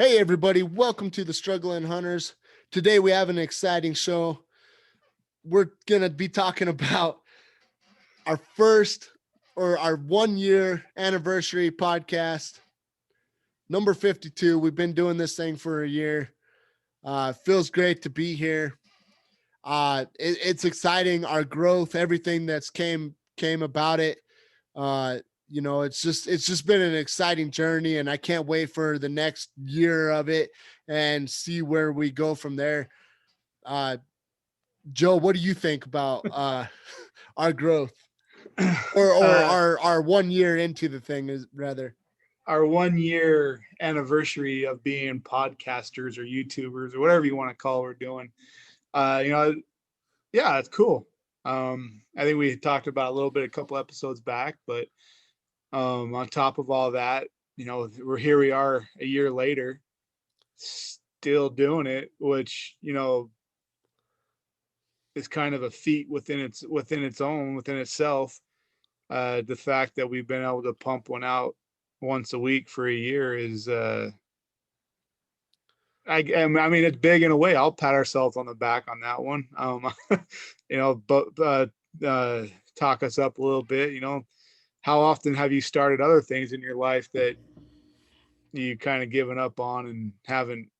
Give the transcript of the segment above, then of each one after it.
Hey, everybody, welcome to the Struggling Hunters. Today we have an exciting show. We're going to be talking about our first or our 1 year anniversary podcast, number 52. We've been doing this thing for a year. Feels great to be here. It's exciting, our growth, everything that's came about it. Uh, it's just been an exciting journey, and I can't wait for the next year of it and see where we go from there. Uh, Joe, what do you think about our growth, or uh, our 1 year into the thing is rather? our 1 year anniversary of being podcasters or YouTubers or whatever you want to call we're doing. Uh, you know, yeah, it's cool. I think we talked about a little bit a couple episodes back, but on top of all that, we are a year later, still doing it, which is kind of a feat within itself. The fact that we've been able to pump one out once a week for a year is I mean, it's big in a way. I'll pat ourselves on the back on that one. But talk us up a little bit. How often have you started other things in your life that you kind of given up on and haven't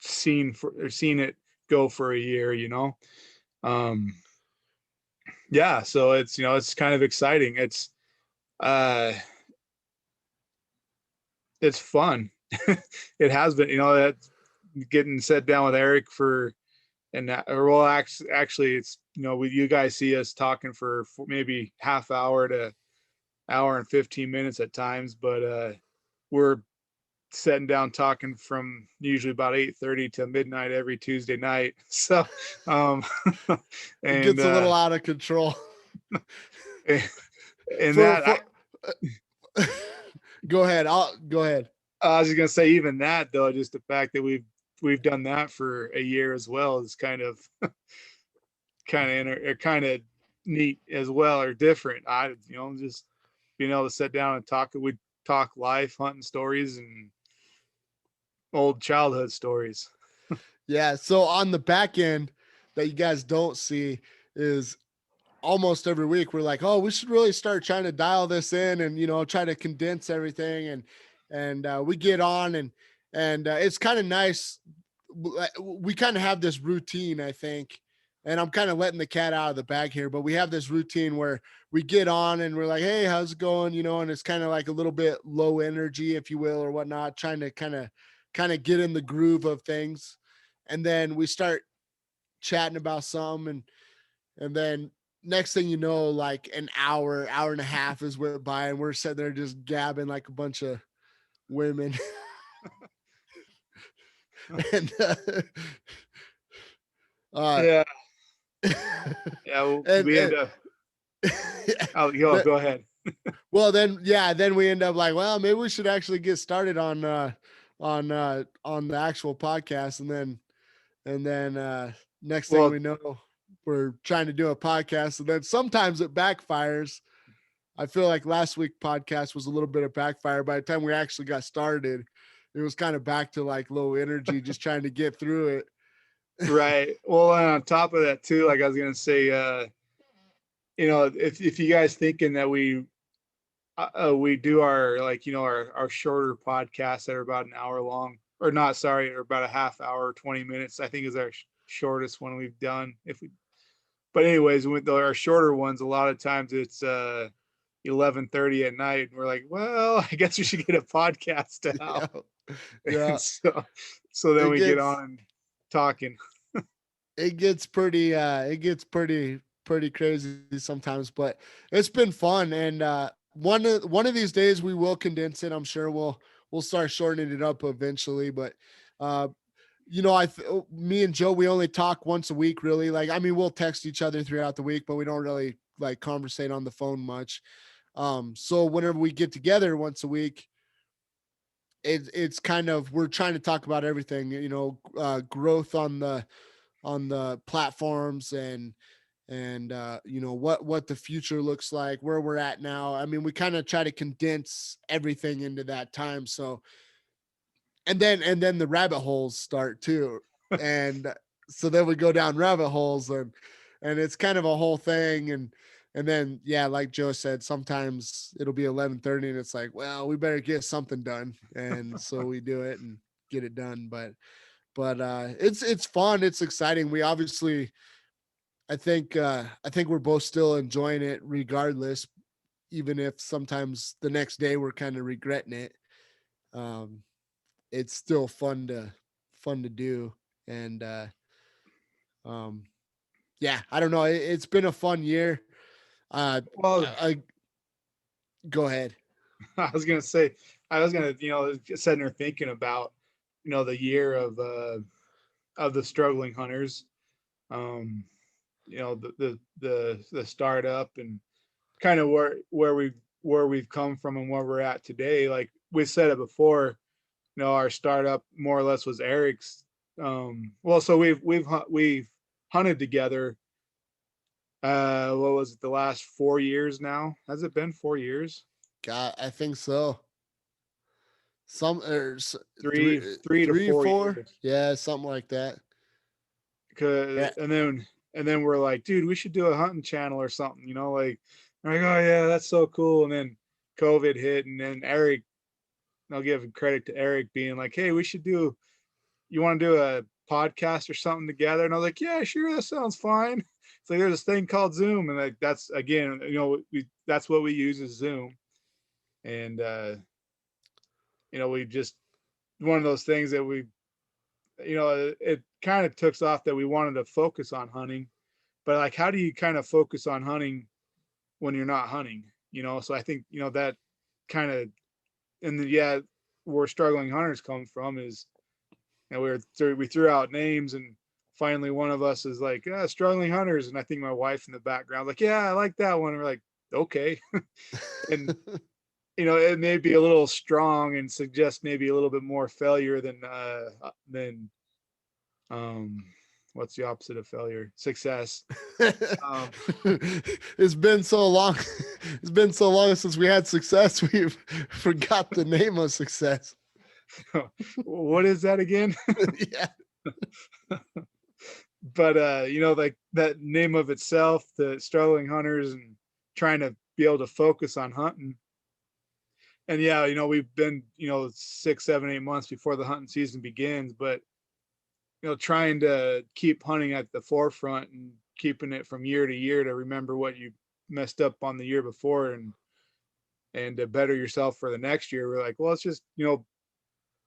seen it go for a year? Um, yeah. So it's kind of exciting. Uh, it's fun. It has been. That getting set down with Eric for and that, or well, actually, it's you guys see us talking for maybe half hour to hour and 15 minutes at times, but we're sitting down talking from usually about 8:30 to midnight every Tuesday night. So, um, It and gets a little out of control. and for that for Go ahead. I'll go ahead. I was just gonna say even that though, just the fact that we've done that for a year as well is kind of neat as well, or different. Just being able to sit down and talk. We talk life, hunting stories, and old childhood stories. Yeah. So on the back end that you guys don't see is almost every week we're like, oh, we should really start trying to dial this in and try to condense everything, and we get on, and it's kind of nice. We kind of have this routine, I think, and I'm kind of letting the cat out of the bag here, but we have this routine where we get on and we're like, hey, how's it going, and it's kind of like a little bit low energy, if you will, or whatnot, trying to kind of get in the groove of things, and then we start chatting about some, and then next thing you know, like an hour and a half is went by, and we're sitting there just gabbing like a bunch of women. and uh Yeah, and, yeah. Well, we end and up. Oh, go ahead. well, then, yeah, then we end up like, well, maybe we should actually get started on the actual podcast, and then next thing Well, we know, we're trying to do a podcast, and then sometimes it backfires. I feel like last week podcast was a little bit of backfire. By the time we actually got started, it was kind of back to like low energy, just trying to get through it. right. Well, and on top of that too, like I was gonna say, if you guys thinking that we do our our shorter podcasts that are about an hour long, or not, sorry, or about a half hour, 20 minutes, I think is our shortest one we've done. But anyways, with our shorter ones, a lot of times it's 11:30 at night, and we're like, well, I guess we should get a podcast out. Yeah, And yeah. so then It we get gets on and talking. it gets pretty crazy sometimes, but it's been fun. And one of these days we will condense it. I'm sure we'll start shortening it up eventually. But uh, me and Joe, we only talk once a week, really. Like, I mean, we'll text each other throughout the week, but we don't really like conversate on the phone much. So whenever we get together once a week, it's kind of, we're trying to talk about everything, growth on the platforms, and what the future looks like, where we're at now. I mean, we kind of try to condense everything into that time. So and then the rabbit holes start too. And so then we go down rabbit holes, and it's kind of a whole thing. And then, yeah, like Joe said, sometimes it'll be 11:30 and it's like, well, we better get something done. And so we do it and get it done. But it's fun. It's exciting. We obviously, I think we're both still enjoying it regardless, even if sometimes the next day we're kind of regretting it. Um, it's still fun to do. And um, yeah, I don't know. It's been a fun year. Uh, Well, I go ahead. I was gonna say, I was gonna, sitting there thinking about, the year of the struggling hunters, um, the startup and kind of where we've come from and where we're at today. Like we said it before, our startup more or less was Eric's. Well, so we've hunted together. What was it? The last 4 years now? Has it been 4 years? God, I think so. Some three, Three to three, four 4. years. Yeah, something like that. Cause Yeah. and then we're like, dude, we should do a hunting channel or something, like, I'm like, oh yeah, that's so cool. And then COVID hit, and then Eric, I'll give credit to Eric being like, hey, you want to do a podcast or something together? And I was like, yeah, sure, that sounds fine. It's like there's this thing called Zoom, and like that's again, that's what we use is Zoom. And we just one of those things that it kind of took off that we wanted to focus on hunting, but like how do you kind of focus on hunting when you're not hunting? So I think that kind of, yeah, where struggling hunters come from is, we threw out names, and finally one of us is like, yeah, struggling hunters, and I think my wife in the background like, yeah, I like that one. And we're like, okay. And it may be a little strong and suggest maybe a little bit more failure than um what's the opposite of failure? Success. um It's been so long. It's been so long since we had success. We've forgot the name of success. what is that again? Yeah. But like that name of itself, the struggling hunters, and trying to be able to focus on hunting. And yeah, we've been 6, 7, 8 months before the hunting season begins, but trying to keep hunting at the forefront and keeping it from year to year to remember what you messed up on the year before, and to better yourself for the next year. We're like, well, let's just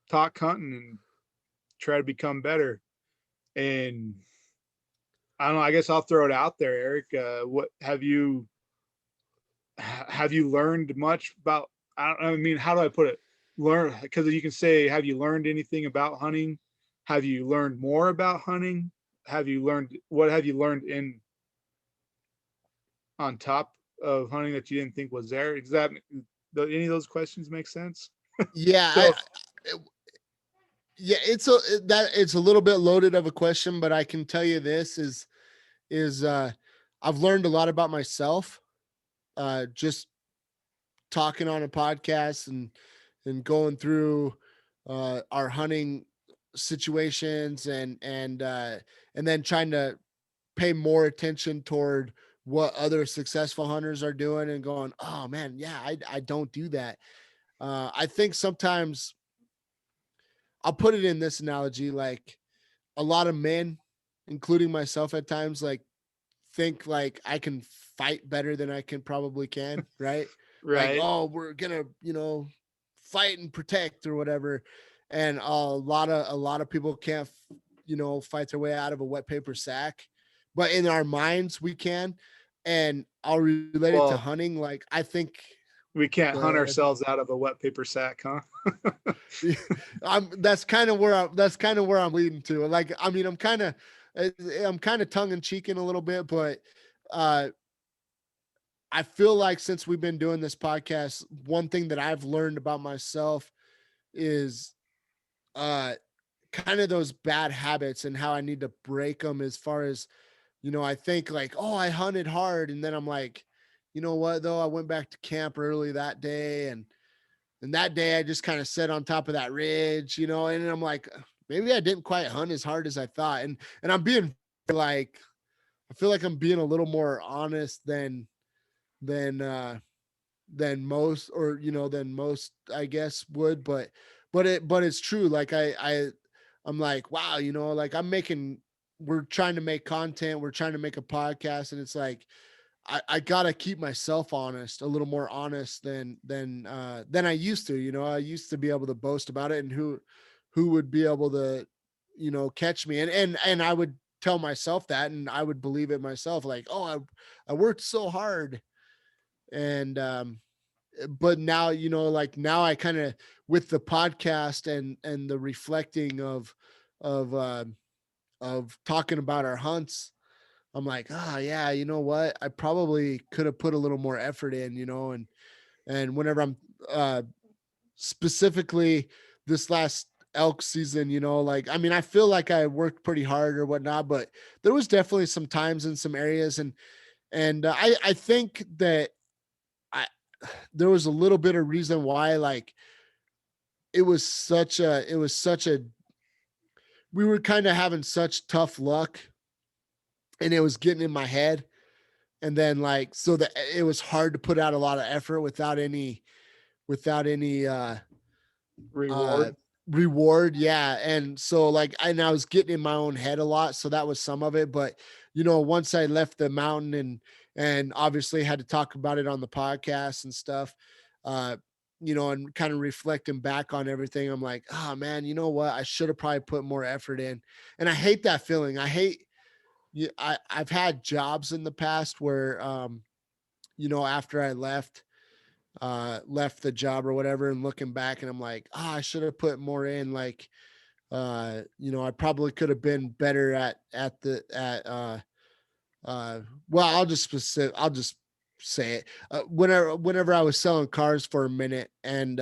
talk hunting and try to become better. And I don't know, I guess I'll throw it out there, Eric. What have you learned much about, I mean, how do I put it? Learn, because you can say, have you learned anything about hunting? Have you learned more about hunting? What have you learned in on top of hunting that you didn't think was there? Does that, any of those questions make sense? Yeah, So yeah, it's a little bit loaded of a question, but I can tell you this is I've learned a lot about myself, just talking on a podcast and going through our hunting situations and then trying to pay more attention toward what other successful hunters are doing and going, oh man, yeah, I don't do that. I think sometimes I'll put it in this analogy, like a lot of men, including myself at times, like think like I can fight better than I can probably can, right? Like, right. oh, we're gonna, fight and protect or whatever. And a lot of people can't, fight their way out of a wet paper sack. But in our minds, we can. And I'll relate it to Well, hunting. Like, I think, we can't go hunt ahead. ourselves out of a wet paper sack, huh? That's kind of where I'm leading to. Like, I mean, I'm kind of tongue in cheeking a little bit, but uh I feel like since we've been doing this podcast, one thing that I've learned about myself is uh kind of those bad habits and how I need to break them. As far as, I think like, oh, I hunted hard, and then I'm like, you know what though, I went back to camp early that day, and And that day I just kind of sat on top of that ridge, you know, and I'm like, maybe I didn't quite hunt as hard as I thought. And I'm being like, I feel like I'm being a little more honest than than most, or you know, than most I guess would, but it's true. Like I'm like, wow, you know, like we're trying to make content, we're trying to make a podcast, and it's like I gotta keep myself honest, a little more honest than I used to. You know, I used to be able to boast about it, and who would be able to, you know, catch me, and I would tell myself that, and I would believe it myself, like, oh, I worked so hard. And but now, you know, like now I kind of, with the podcast and the reflecting of of talking about our hunts, I'm like, ah, yeah, you know what? I probably could have put a little more effort in, you know, and whenever I'm uh specifically this last elk season, you know, like I mean, I feel like I worked pretty hard or whatnot, but there was definitely some times in some areas, and I think that I there was a little bit of reason why, like it was such a we were kind of having such tough luck, and it was getting in my head, and then like so that it was hard to put out a lot of effort without any uh Reward. reward. Yeah. And so like I was getting in my own head a lot, so that was some of it. But you know, once I left the mountain and obviously had to talk about it on the podcast and stuff, uh you know, and kind of reflecting back on everything, I'm like, oh man, you know what, I should have probably put more effort in. And I hate that feeling. I hate, yeah, I've had jobs in the past where you know, after I left the job or whatever, and looking back, and I'm like, ah, I should have put more in. Like, you know, I probably could have been better at the at well, I'll just say it. Whenever I was selling cars for a minute, and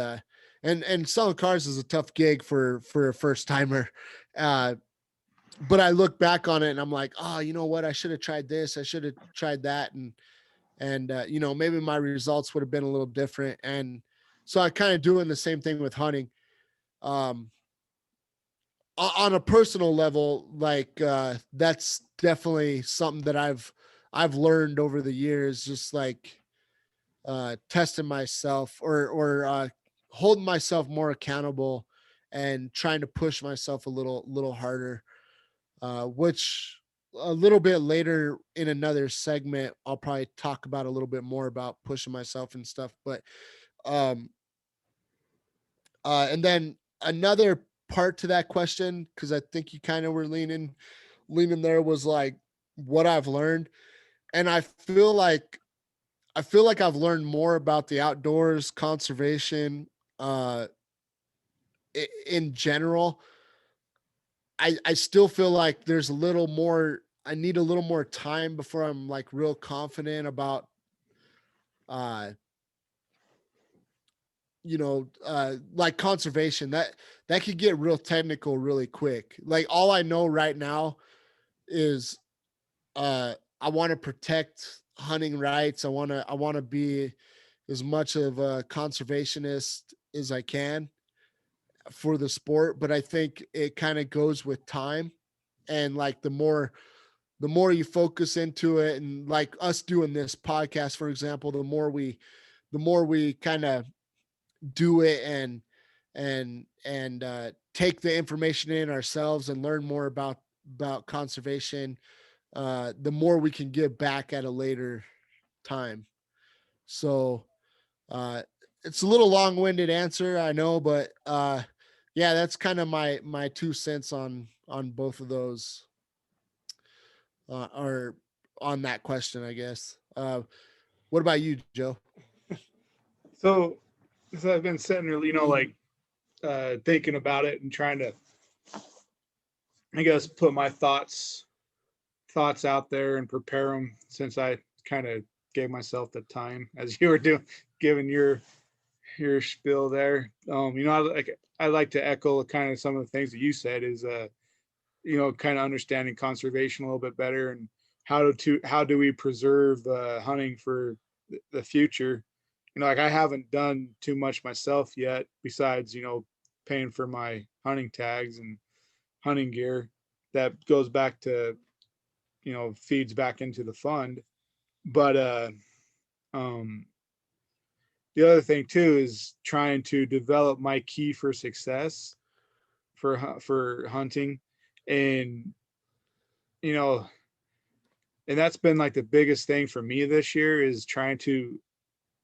selling cars is a tough gig for a first timer. Uh but I look back on it and I'm like, oh, you know what? I should have tried this. I should have tried that. And you know, maybe my results would have been a little different. And so I kind of doing the same thing with hunting. Um, on a personal level, like that's definitely something that I've learned over the years, just like testing myself or holding myself more accountable and trying to push myself a little harder, which a little bit later in another segment I'll probably talk about a little bit more about pushing myself and stuff. But um and then another part to that question, because I think you kind of were leaning there, was like what I've learned. And I feel like I've learned more about the outdoors, conservation, uh in general. I still feel like there's a little more, I need a little more time before I'm like real confident about uh you know, like conservation. That could get real technical really quick. Like all I know right now is I want to protect hunting rights. I want to be as much of a conservationist as I can for the sport, but I think it kind of goes with time. And like the more you focus into it, and like us doing this podcast, for example, the more we kind of do it and take the information in ourselves and learn more about conservation, the more we can give back at a later time. So uh it's a little long-winded answer, I know, but yeah, that's kind of my 2 cents on both of those, or on that question, I guess. What about you, Joe? So, so I've been sitting there, you know, like thinking about it and trying to, I guess, put my thoughts out there and prepare them, since I kind of gave myself the time as you were doing, giving your spiel there. You know, I like to echo kind of some of the things that you said, is you know, kind of understanding conservation a little bit better, and how do we preserve hunting for the future. like I haven't done too much myself yet besides, paying for my hunting tags and hunting gear that goes back to, feeds back into the fund. But um the other thing too is trying to develop my key for success for hunting. And you know and that's been like the biggest thing for me this year is trying to,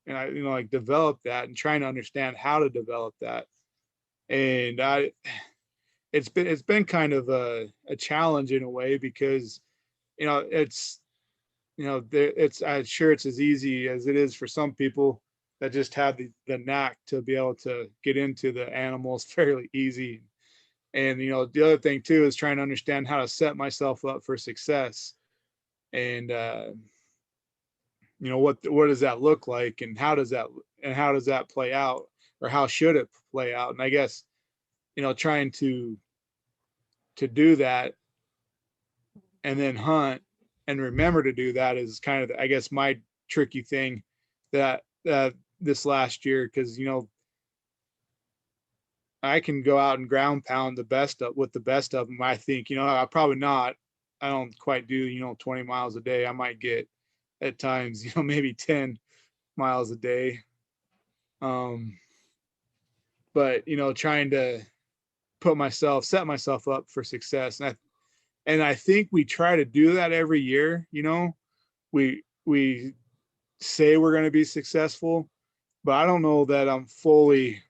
and I, like develop that and trying to understand how to develop that. And it's been kind of a challenge in a way because it's it's I'm sure it's as easy as it is for some people that just have the knack to be able to get into the animals fairly easy. And the other thing too is trying to understand how to set myself up for success. And what does that look like, and how does that play out, or how should it play out? And I guess trying to do that and then hunt and remember to do that is kind of, I guess, my tricky thing that this last year, because I can go out and ground pound the best of them. I think I probably not. I don't quite do 20 miles a day. I might get at times maybe 10 miles a day. Um, but trying to set myself up for success, and I think we try to do that every year. We say we're going to be successful, but I don't know that I'm fully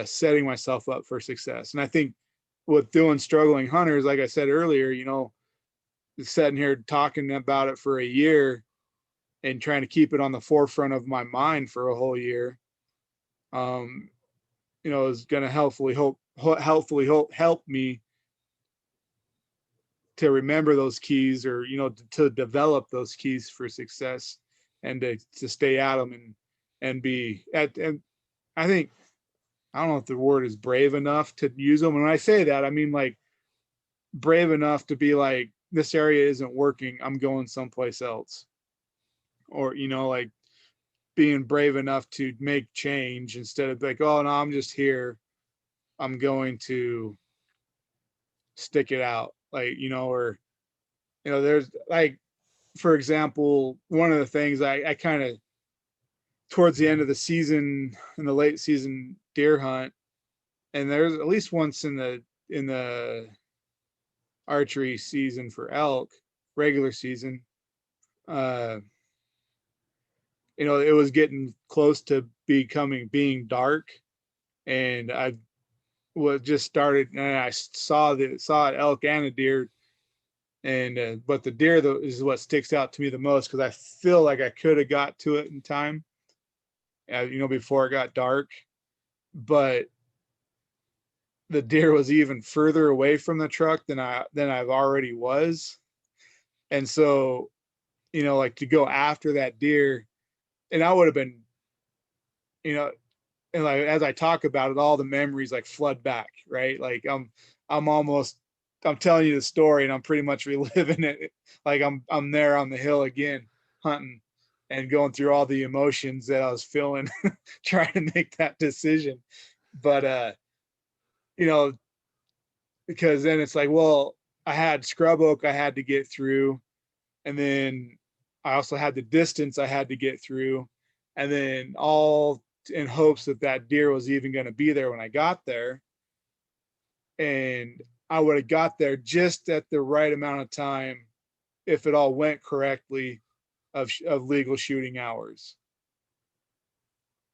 setting myself up for success. And I think with doing struggling hunters, like I said earlier, sitting here talking about it for a year and trying to keep it on the forefront of my mind for a whole year, um, is going to help me to remember those keys, or to develop those keys for success, and to stay at them, and be at. And I think, I don't know if the word is brave enough to use them. And when I say that, I mean like brave enough to be like, this area isn't working, I'm going someplace else. Or like being brave enough to make change instead of like, oh no, I'm just here, I'm going to stick it out, like, or there's like, for example, one of the things I kind of, towards the end of the season, in the late season deer hunt, and there's at least once in the archery season for elk, regular season, uh it was getting close to being dark, and I was just started, and I saw an elk and a deer. And but the deer though is what sticks out to me the most, because I feel like I could have got to it in time, before it got dark. But the deer was even further away from the truck than I've already was. And so like to go after that deer, and I would have been, you know and like as I talk about it, all the memories like flood back, right? Like I'm almost I'm telling you the story and I'm pretty much reliving it. Like I'm there on the hill again, hunting, and going through all the emotions that I was feeling trying to make that decision. But you know, because then it's like, well, I had scrub oak I had to get through, and then I also had the distance I had to get through, and then all in hopes that that deer was even going to be there when I got there. And I would have got there just at the right amount of time if it all went correctly, of legal shooting hours.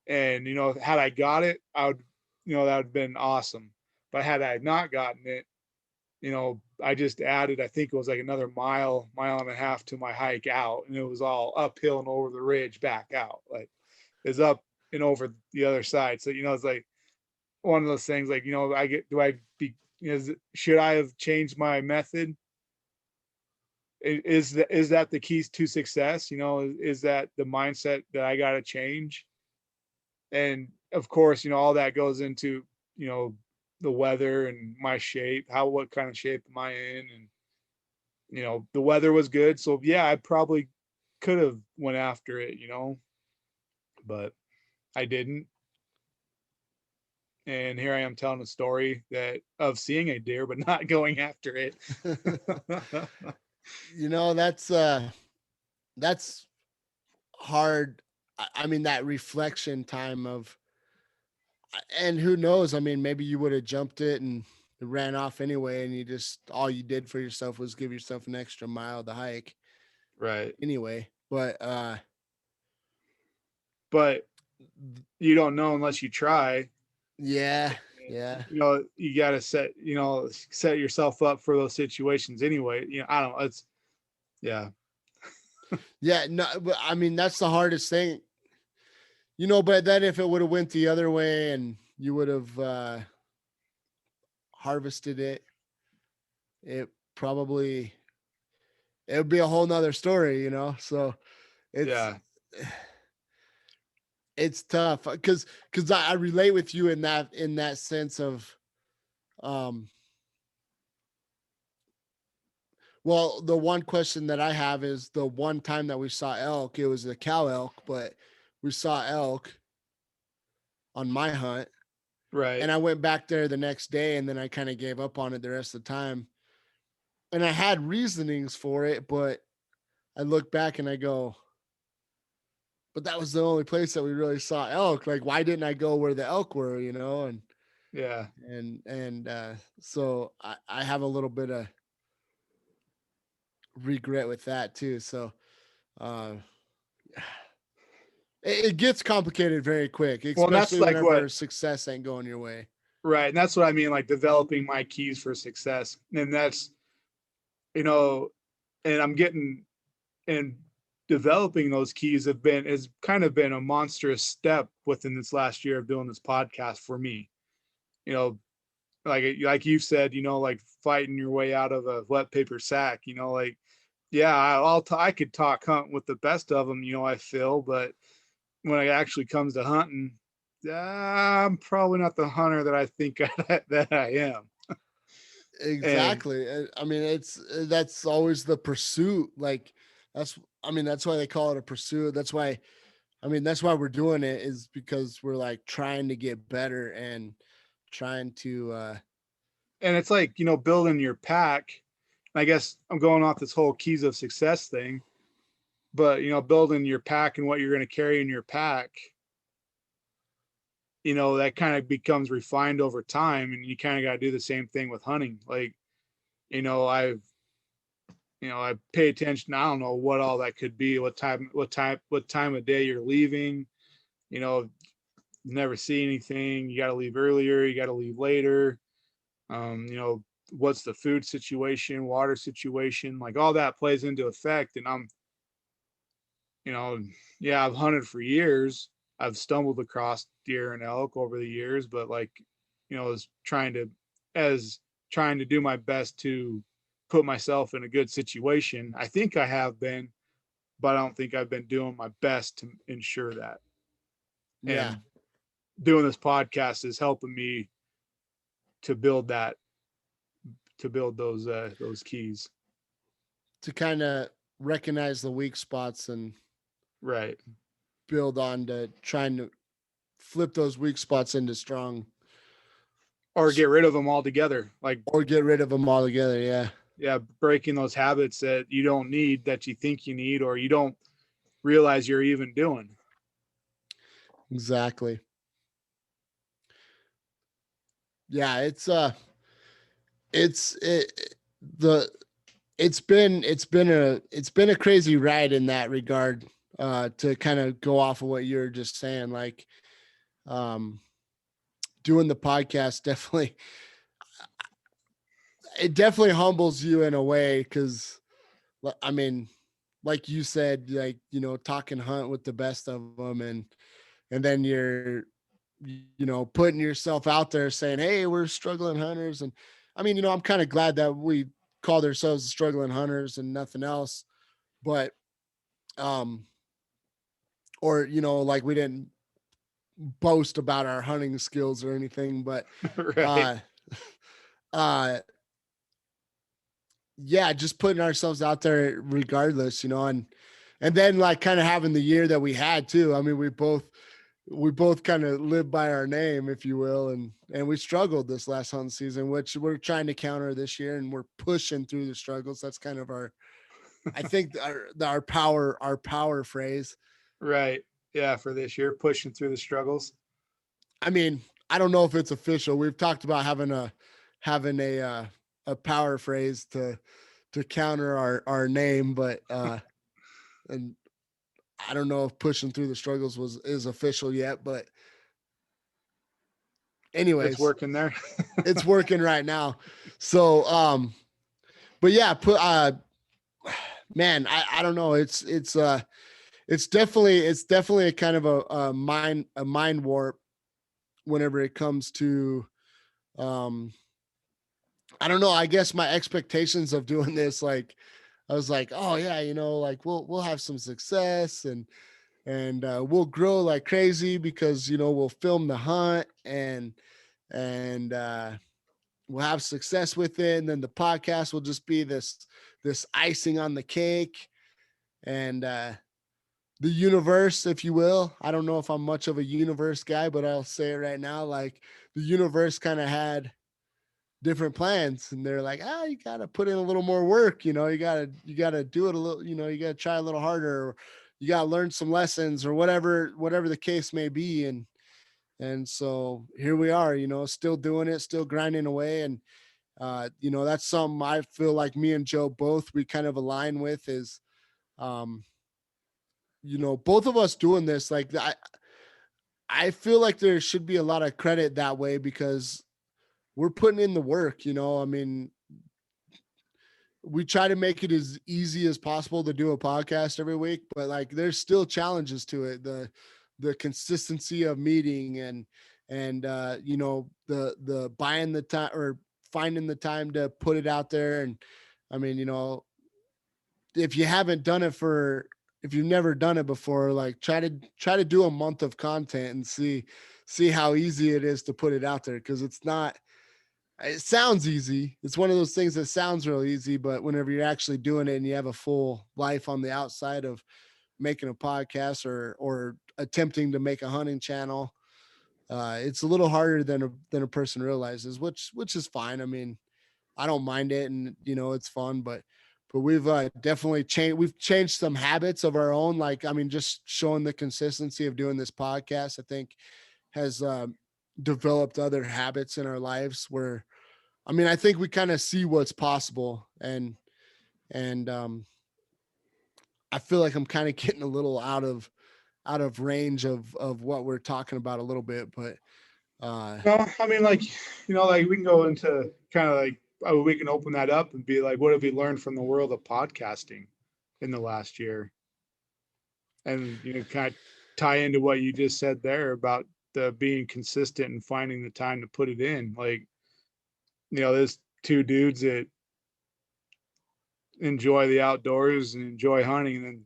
And had I got it, I would, that would have been awesome. But had I not gotten it, I just added, I think it was like another mile and a half to my hike out, and it was all uphill and over the ridge back out. Like it's up and over the other side. So, it's like one of those things, like, I get, do I be, should I have changed my method? Is that the keys to success? Is that the mindset that I got to change? And of course, all that goes into, the weather and my shape, what kind of shape am I in? And, the weather was good. So yeah, I probably could have went after it, but I didn't. And here I am telling a story that of seeing a deer but not going after it. You know, that's hard. I mean, that reflection time of, and who knows? I mean, maybe you would have jumped it and ran off anyway, and you just all you did for yourself was give yourself an extra mile to hike Right. anyway. But But you don't know unless you try. yeah, And, yeah, you got to set yourself up for those situations anyway. I don't know. Yeah, yeah. No, but I mean that's the hardest thing, But then if it would have went the other way and you would have harvested it, it probably it would be a whole nother story. So it's yeah. it's tough because I relate with you in that sense of um well, the one question that I have is the one time that we saw elk, it was a cow elk, but we saw elk on my hunt. Right. And I went back there the next day and then I kind of gave up on it the rest of the time. And I had reasonings for it, but I look back and I go, but that was the only place that we really saw elk. Like, why didn't I go where the elk were? And Yeah. so I have a little bit of regret with that too. So uh it gets complicated very quick, Well, and that's especially like whenever what, success ain't going your way. right. And that's what I mean, like developing my keys for success. And that's, you know, and I'm getting, and developing those keys has kind of been a monstrous step within this last year of doing this podcast for me. You know, like you said, like fighting your way out of a wet paper sack, like, yeah, I could talk hunt with the best of them, I feel, but when it actually comes to hunting, I'm probably not the hunter that I think that I am. And Exactly. I mean, that's always the pursuit. Like that's why they call it a pursuit. That's why we're doing it, is because we're like trying to get better and trying to it's like, building your pack. I guess I'm going off this whole keys of success thing, but building your pack and what you're going to carry in your pack, that kind of becomes refined over time, and you kind of got to do the same thing with hunting. Like, you know, I've I pay attention. I don't know what all that could be, what time of day you're leaving. You know, never see anything. You got to leave earlier. You got to leave later. What's the food situation, water situation, like all that plays into effect. And you know, yeah, I've hunted for years. I've stumbled across deer and elk over the years, but like, as trying to do my best to put myself in a good situation. I think I have been, but I don't think I've been doing my best to ensure that. yeah, And doing this podcast is helping me to build that, to build those keys. to kind of recognize the weak spots and Right. build on to trying to flip those weak spots into strong, Or get rid of them altogether. Like, or get rid of them altogether. Yeah, yeah, breaking those habits that you don't need, that you think you need, or you don't realize you're even doing. exactly. Yeah, it's it, the it's been a crazy ride in that regard, to kind of go off of what you were just saying, like um doing the podcast definitely, it definitely humbles you in a way, because I mean, like you said, like talking hunt with the best of them, and then you're putting yourself out there saying, hey, we're struggling hunters. And I mean, I'm kind of glad that we called ourselves struggling hunters and nothing else. But um or like we didn't boast about our hunting skills or anything, but Right. uh uh yeah, just putting ourselves out there regardless, and and then like kind of having the year that we had too. I mean, we both kind of live by our name, if you will, and we struggled this last hunting season, which we're trying to counter this year, and we're pushing through the struggles. That's kind of our, I think our power phrase. Right. Yeah. For this year, pushing through the struggles. I mean, I don't know if it's official. We've talked about having a power phrase to counter our name, but and I don't know if pushing through the struggles is official yet, but It's anyways, working there. it's working right now. So but yeah, man, I don't know. It's definitely a kind of a mind warp whenever it comes to um I don't know. I guess my expectations of doing this, like, I was like, oh yeah, like we'll have some success and we'll grow like crazy because we'll film the hunt and we'll have success with it, and then the podcast will just be this icing on the cake and the universe, if you will. I don't know if I'm much of a universe guy, but I'll say it right now. Like the universe kind of had different plans, and they're like, you gotta put in a little more work. You gotta do it a little. You gotta try a little harder. Or you gotta learn some lessons, or whatever the case may be. And so here we are. Still doing it, still grinding away, and that's something I feel like me and Joe both we kind of align with is um both of us doing this. Like I feel like there should be a lot of credit that way because we're putting in the work. I mean, we try to make it as easy as possible to do a podcast every week, but like there's still challenges to it. The consistency of meeting and the buying the time or finding the time to put it out there. And I mean, if you haven't done it if you've never done it before, like try to do a month of content and see how easy it is to put it out there, because it sounds easy. It's one of those things that sounds real easy, but whenever you're actually doing it and you have a full life on the outside of making a podcast or attempting to make a hunting channel, it's a little harder than a person realizes, which is fine. I mean, I don't mind it, and it's fun, but we've definitely changed. We've changed some habits of our own. Like, I mean, just showing the consistency of doing this podcast, I think, has developed other habits in our lives where, I mean, I think we kind of see what's possible, and I feel like I'm kind of getting a little out of range of what we're talking about a little bit, but No, I mean, like, like we can go into kind of like, we can open that up and be like, what have we learned from the world of podcasting in the last year? And, kind of tie into what you just said there about the being consistent and finding the time to put it in. Like, there's two dudes that enjoy the outdoors and enjoy hunting, and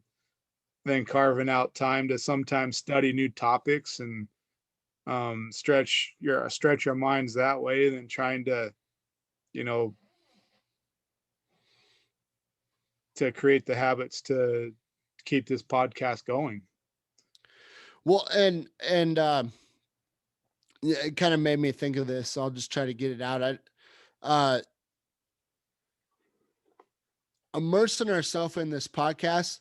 then carving out time to sometimes study new topics and stretch our minds that way, than trying to you know to create the habits to keep this podcast going. well, and yeah, it kind of made me think of this. So I'll just try to get it out. Uh, Immersing ourselves in this podcast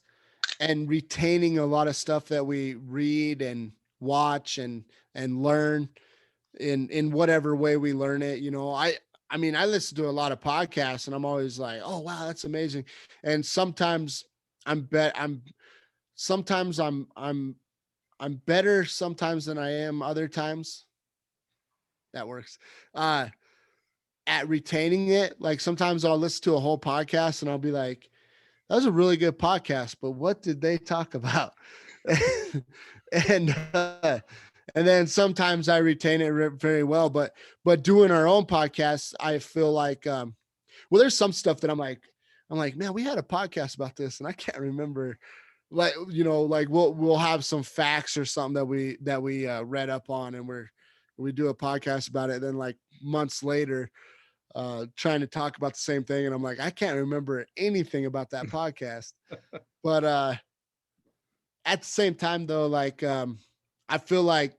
and retaining a lot of stuff that we read and watch and learn in whatever way we learn it. I mean, I listen to a lot of podcasts and I'm always like, oh wow, that's amazing. And sometimes I'm sometimes I'm better sometimes than I am other times. That works. Uh at retaining it. Like sometimes I'll listen to a whole podcast and I'll be like, that was a really good podcast, but what did they talk about? and and then sometimes I retain it very well, but doing our own podcasts, I feel like well, there's some stuff that I'm like, man, we had a podcast about this and I can't remember. Like, like we'll have some facts or something that we read up on, and we do a podcast about it. Then like months later, trying to talk about the same thing, and I'm like, I can't remember anything about that podcast. But at the same time though, like, I feel like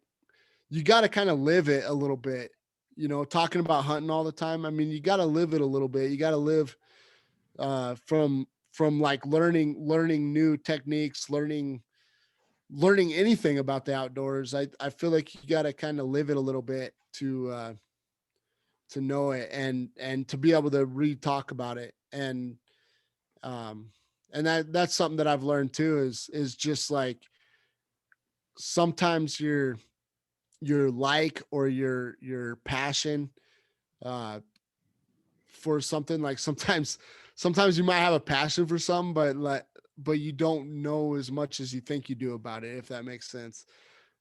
you got to kind of live it a little bit, talking about hunting all the time. I mean, you got to live it a little bit. You got to live, from like learning new techniques, learning anything about the outdoors. I feel like you got to kind of live it a little bit to know it, and to be able to re-talk about it. Um and that's something that I've learned too, is just like sometimes your like, or your passion, uh for something, like sometimes you might have a passion for something, but you don't know as much as you think you do about it, if that makes sense.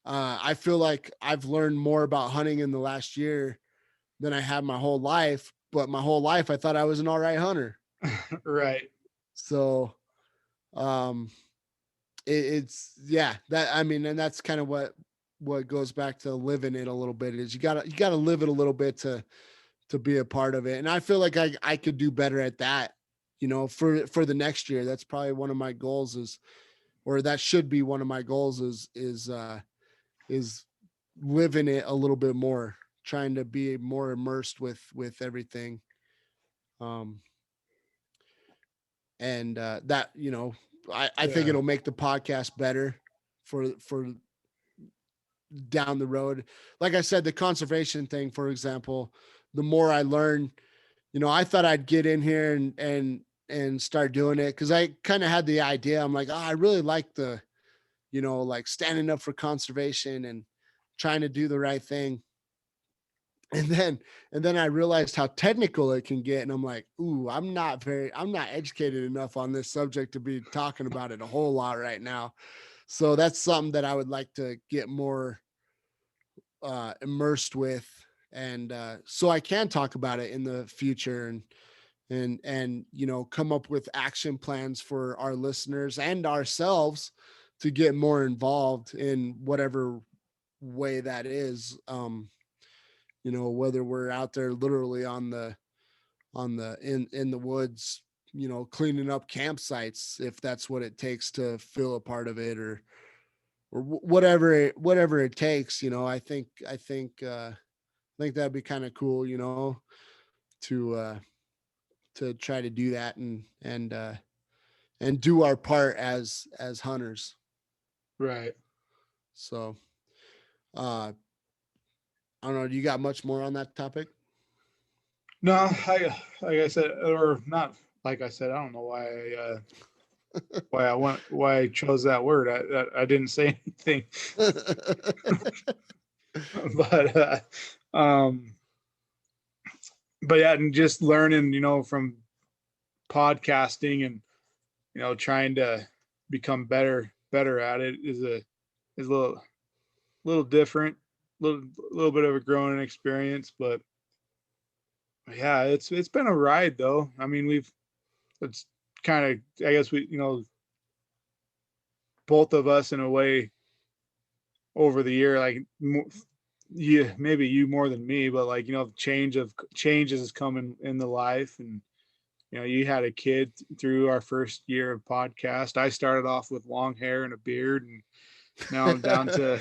I feel like I've learned more about hunting in the last year than I have my whole life, but my whole life I thought I was an all right hunter. Right. So, um it's, yeah, that, I mean, and that's kind of what goes back to living it a little bit, is you gotta live it a little bit to be a part of it. And I feel like I could do better at that, for the next year. That's probably one of my goals, is, or that should be one of my goals, is living it a little bit more, trying to be more immersed with everything. Um and that, I think Yeah. it'll make the podcast better for down the road. Like I said, the conservation thing, for example, the more I learn, I thought I'd get in here and start doing it, because I kind of had the idea. I'm like, oh, I really like like standing up for conservation and trying to do the right thing. And then I realized how technical it can get, and I'm like, ooh, I'm not educated enough on this subject to be talking about it a whole lot right now. So that's something that I would like to get more immersed with, and so I can talk about it in the future, and come up with action plans for our listeners and ourselves to get more involved in whatever way that is. Whether we're out there literally in the woods, cleaning up campsites, if that's what it takes to feel a part of it, or whatever it takes. I think that'd be kind of cool, to to try to do that, and do our part as hunters. Right. So, uh I don't know, do you got much more on that topic? No, like I said, or not like I said, I don't know why I chose that word. I didn't say anything, but um, but yeah, and just learning, from podcasting, and trying to become better at it is a little different, little bit of a growing experience. But yeah, it's been a ride though. I mean, it's kind of, I guess we, both of us in a way over the year, like, yeah, maybe you more than me, but like, changes is coming in the life. And you had a kid through our first year of podcast. I started off with long hair and a beard, and now I'm down to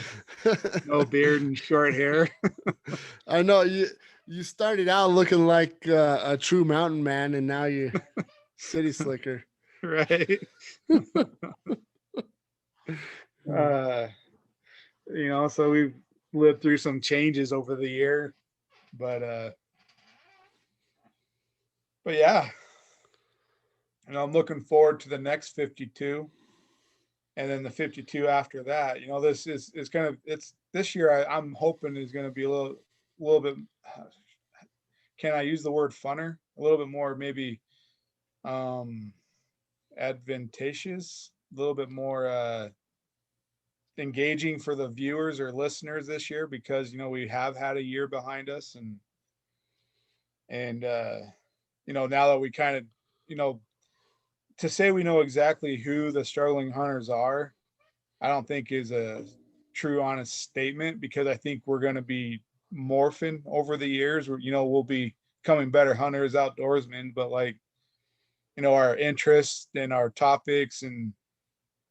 no beard and short hair. I know you started out looking like a true mountain man, and now you city slicker. Right. uh so we've lived through some changes over the year, but yeah, I'm looking forward to the next 52, and then the 52 after that. This is kind of, it's this year, I'm hoping is going to be a little bit, can I use the word funner, a little bit more, maybe um advantageous, a little bit more engaging for the viewers or listeners this year, because we have had a year behind us, and now that we kind of, you know to say we know exactly who the struggling hunters are, I don't think is a true honest statement, because I think we're going to be morphing over the years. We'll be becoming better hunters, outdoorsmen, but like, our interests and our topics, and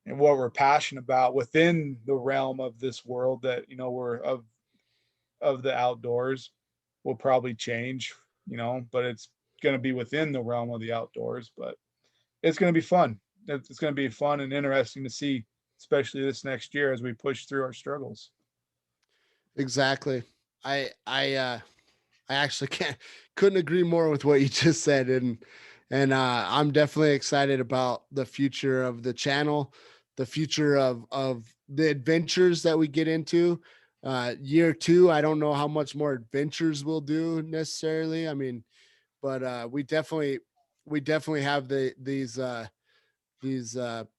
and what we're passionate about within the realm of this world that, we're of the outdoors will probably change, but it's going to be within the realm of the outdoors, but it's going to be fun. It's going to be fun and interesting to see, especially this next year as we push through our struggles. Exactly. I actually couldn't agree more with what you just said, and I'm definitely excited about the future of the channel, the future of the adventures that we get into. Year two, I don't know how much more adventures we'll do necessarily. I mean, but we definitely have these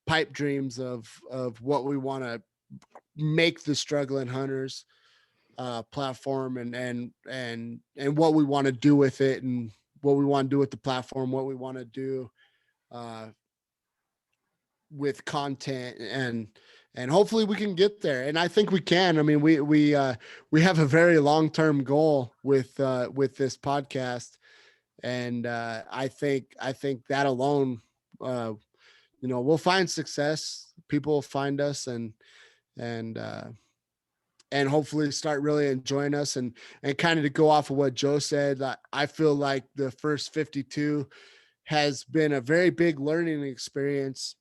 pipe dreams of what we want to make the struggling hunters platform, and what we want to do with it, and what we want to do with the platform, what we want to do uh, with content, and hopefully we can get there. And I think we can. I mean, we have a very long-term goal with this podcast, and I think that alone, uh, we'll find success. People will find us, and and hopefully start really enjoying us. And kind of to go off of what Joe said, I feel like the first 52 has been a very big learning experience,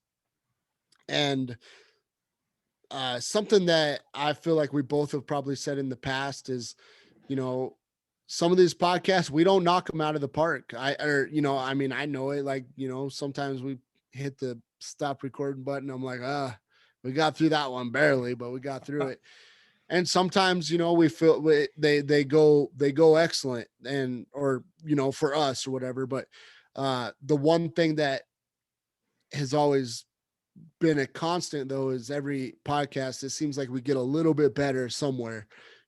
and something that I feel like we both have probably said in the past is, you know, some of these podcasts, we don't knock them out of the park. I mean, I know it, like, sometimes we hit the stop recording button. I'm like, we got through that one barely, but we got through it. And sometimes, we feel they go excellent, and, or, for us or whatever. But the one thing that has always been a constant, though, is every podcast, it seems like we get a little bit better somewhere.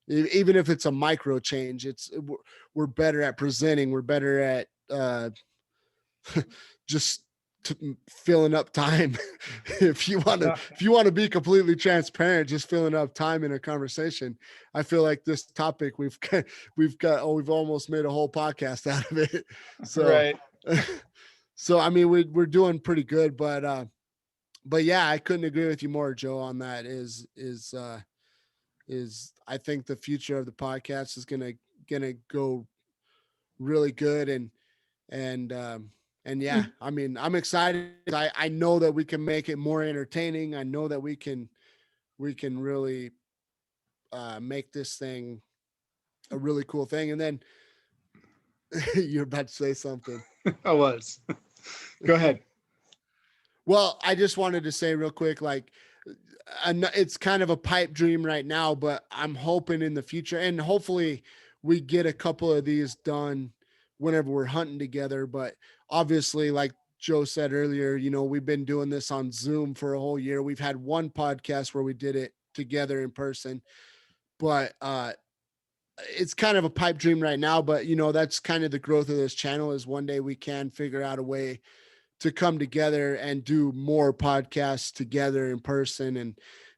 Even if it's a micro change, we're better at presenting, we're better at just filling up time. If you want to be completely transparent, just filling up time in a conversation. I feel like this topic we've almost made a whole podcast out of it. So Right. so I mean, we're doing pretty good. But yeah, I couldn't agree with you more, Joe, on that. Is I think the future of the podcast is gonna go really good. And yeah, I mean, I'm excited. I know that we can make it more entertaining. I know that we can really make this thing a really cool thing. And then you're about to say something. I was. Go ahead. Well, I just wanted to say real quick, like, it's kind of a pipe dream right now, but I'm hoping in the future, and hopefully we get a couple of these done whenever we're hunting together. But obviously, like Joe said earlier, we've been doing this on Zoom for a whole year. We've had one podcast where we did it together in person, but it's kind of a pipe dream right now. But that's kind of the growth of this channel, is one day we can figure out a way to come together and do more podcasts together in person.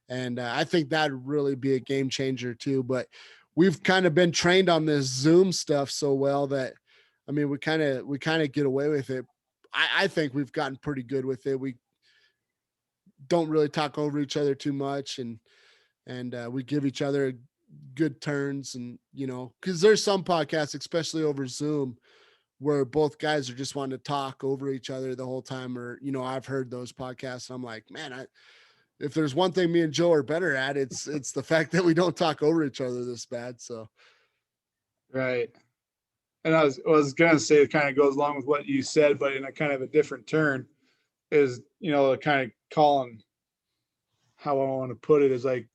And I think that'd really be a game changer too. But we've kind of been trained on this Zoom stuff so well that, I mean, we kind of get away with it. I think we've gotten pretty good with it. We don't really talk over each other too much, and we give each other good turns. And because there's some podcasts, especially over Zoom, where both guys are just wanting to talk over each other the whole time. Or, I've heard those podcasts, and I'm like, man, if there's one thing me and Joe are better at, it's the fact that we don't talk over each other this bad. So Right. And I was gonna say, it kind of goes along with what you said, but in a kind of a different turn, is, kind of calling, how I want to put it is like,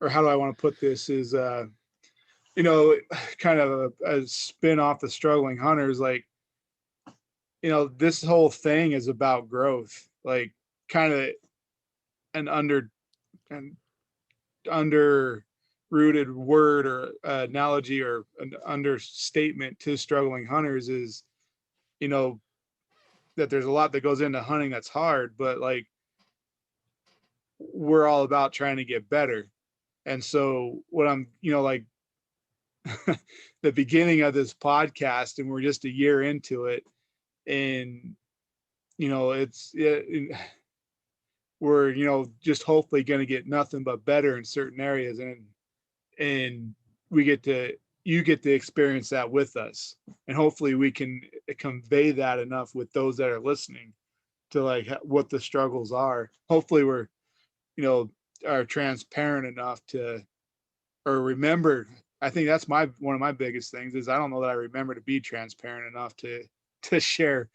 or how do I want to put this is, you know, kind of a spin off the struggling hunters. Like, this whole thing is about growth, like kind of an an under rooted word or analogy or an understatement to struggling hunters is, you know, that there's a lot that goes into hunting that's hard, but like we're all about trying to get better. And so what I'm, like the beginning of this podcast, and we're just a year into it, and it's we're, just hopefully going to get nothing but better in certain areas. And we get to, you get to experience that with us. And hopefully we can convey that enough with those that are listening to like what the struggles are. Hopefully we're, you know, are transparent enough to, or remember. I think that's one of my biggest things is I don't know that I remember to be transparent enough to share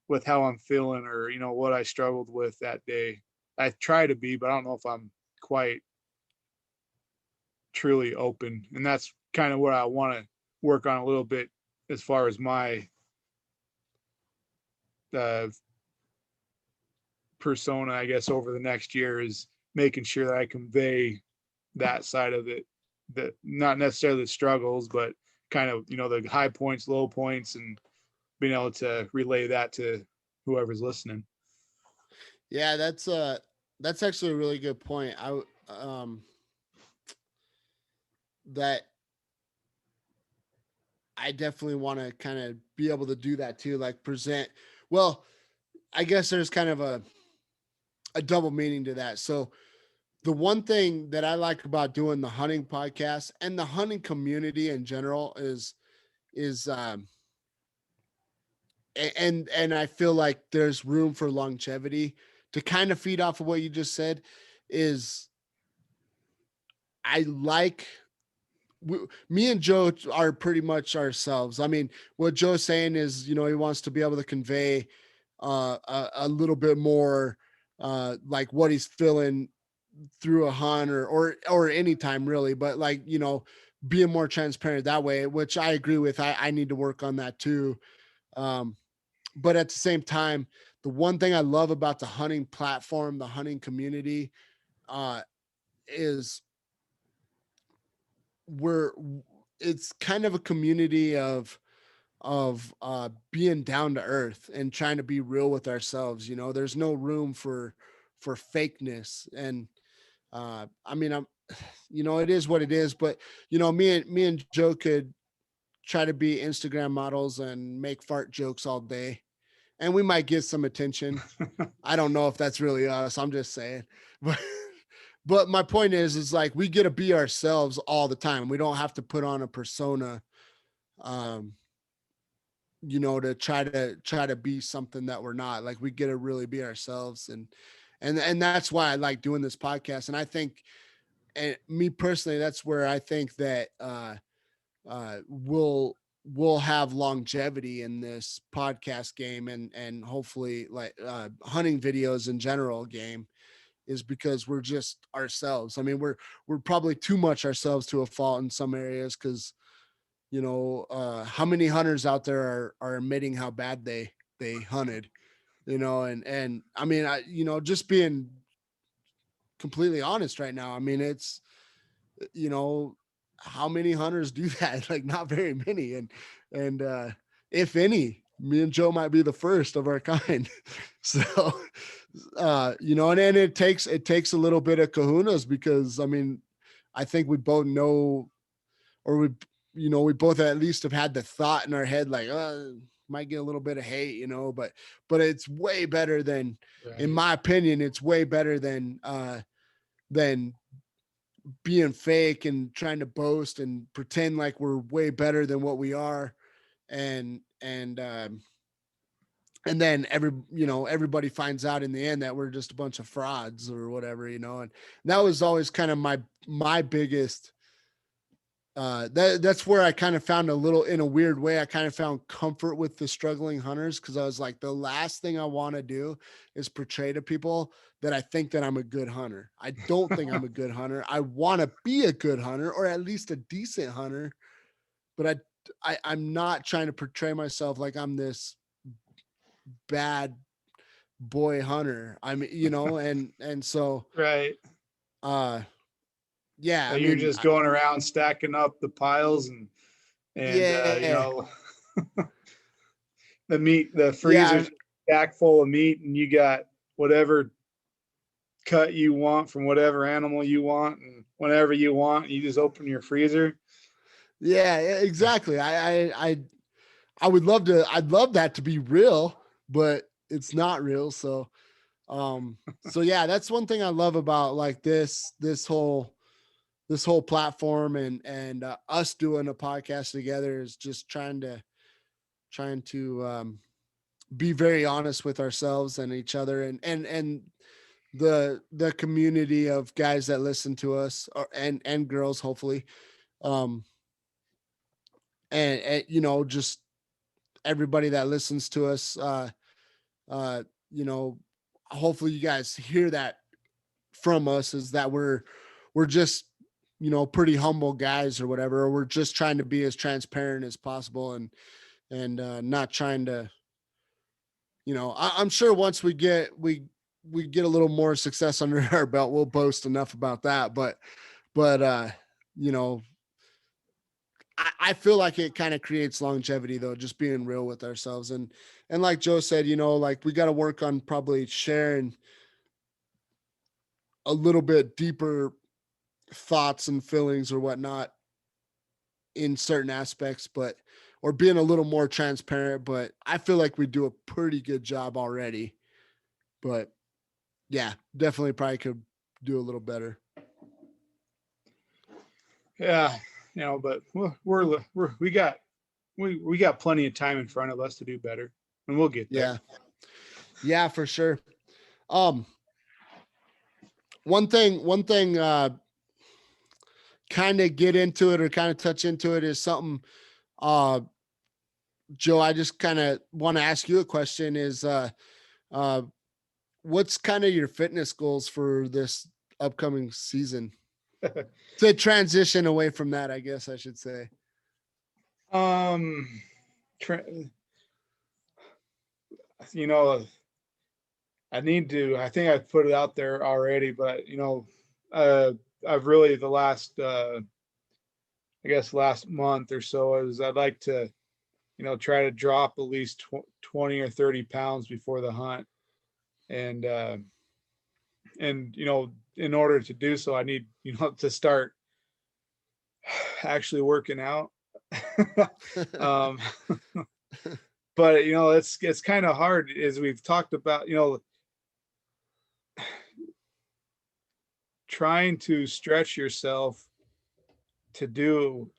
with how I'm feeling or, what I struggled with that day. I try to be, but I don't know if I'm quite truly open. And that's kind of what I want to work on a little bit as far as my uh, persona, I guess, over the next year is making sure that I convey that side of it, that not necessarily the struggles, but kind of, the high points, low points, and being able to relay that to whoever's listening. Yeah, that's actually a really good point. That I definitely want to kind of be able to do that too, like present. Well, I guess there's kind of a double meaning to that. So the one thing that I like about doing the hunting podcast and the hunting community in general is and I feel like there's room for longevity to kind of feed off of what you just said is I like me and Joe are pretty much ourselves. I mean, what Joe's saying is, he wants to be able to convey a little bit more like what he's feeling through a hunt or anytime really, but like, being more transparent that way, which I agree with. I need to work on that too. Um, but at the same time, the one thing I love about the hunting platform, the hunting community, uh, is we're it's kind of a community of being down to earth and trying to be real with ourselves. There's no room for fakeness. And I mean, it is what it is. But me and Joe could try to be Instagram models and make fart jokes all day, and we might get some attention. I don't know if that's really us. I'm just saying, but my point is like we get to be ourselves all the time. We don't have to put on a persona, um, to try to be something that we're not. Like we get to really be ourselves, and that's why I like doing this podcast. And I think, and me personally, that's where I think that we'll have longevity in this podcast game and hopefully like hunting videos in general game is because we're just ourselves. I mean, we're probably too much ourselves to a fault in some areas because how many hunters out there are admitting how bad they hunted, and I mean, just being completely honest right now. I mean, it's you know how many hunters do that? Like not very many, and if any, me and Joe might be the first of our kind. So and it takes a little bit of kahunas because I mean I think we both know, or we both at least have had the thought in our head like might get a little bit of hate, but it's way better than, in Right. my opinion, it's way better than being fake and trying to boast and pretend like we're way better than what we are, and then everybody finds out in the end that we're just a bunch of frauds or whatever, and that was always kind of my biggest that's where I kind of found a little, in a weird way, I kind of found comfort with the struggling hunters, because I was like, the last thing I want to do is portray to people that I think that I'm a good hunter. I don't think I'm a good hunter. I want to be a good hunter or at least a decent hunter, but I'm not trying to portray myself like I'm this bad boy hunter. I'm, and so Right. uh yeah, I You're mean, just going around stacking up the piles and yeah, the meat, the yeah, freezer's stacked full of meat, and you got whatever cut you want from whatever animal you want, and whenever you want, you just open your freezer. yeah, exactly. I would love to, I'd love that to be real, but it's not real. So, So yeah, that's one thing I love about like this whole platform and us doing a podcast together is just trying to be very honest with ourselves and each other and the community of guys that listen to us and girls hopefully um and just everybody that listens to us uh you know hopefully you guys hear that from us is that we're just pretty humble guys or whatever, or we're just trying to be as transparent as possible and not trying to I'm sure once we get a little more success under our belt, we'll boast enough about that. But you know, I feel like it kind of creates longevity though, just being real with ourselves. And like Joe said, like we got to work on probably sharing a little bit deeper thoughts and feelings or whatnot in certain aspects, but or being a little more transparent. But I feel like we do a pretty good job already. But yeah, definitely probably could do a little better. Yeah, but we got plenty of time in front of us to do better, and we'll get there. Yeah. Yeah, for sure. Um, one thing kind of get into it or kind of touch into it is something uh Joe, I just kind of want to ask you a question is uh what's kind of your fitness goals for this upcoming season? To transition away from that, I guess I should say. um, tra- you know, I need to. I think I've put it out there already, but uh, I've really the last, I guess, last month or so is I'd like to, try to drop at least 20 or 30 pounds before the hunt, and in order to do so, I need, to start actually working out. um, but it's kind of hard as we've talked about, trying to stretch yourself to do,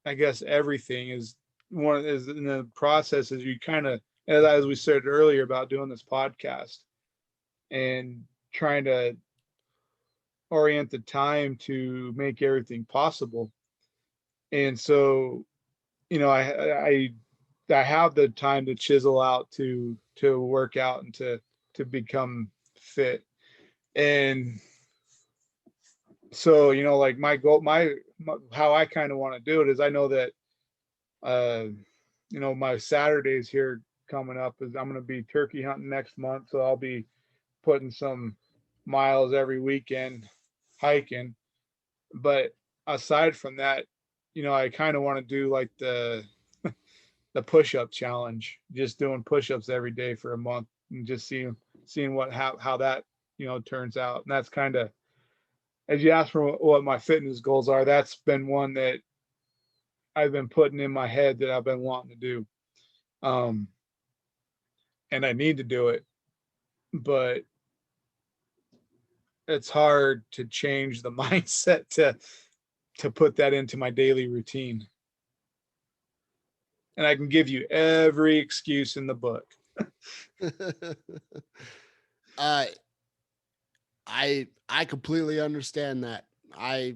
I guess, everything is one is in the process as you kind of, as we said earlier about doing this podcast and trying to orient the time to make everything possible. And so, I have the time to chisel out to work out and to become fit. And so, like my goal, my how I kind of want to do it is I know that uh my Saturdays here coming up is I'm going to be turkey hunting next month, so I'll be putting some miles every weekend hiking. But aside from that, I kind of want to do like the push-up challenge, just doing push-ups every day for a month and just seeing what how that turns out. And that's kind of, as you asked for what my fitness goals are, that's been one that I've been putting in my head that I've been wanting to do. Um, and I need to do it, but it's hard to change the mindset to put that into my daily routine. And I can give you every excuse in the book. uh I completely understand that. I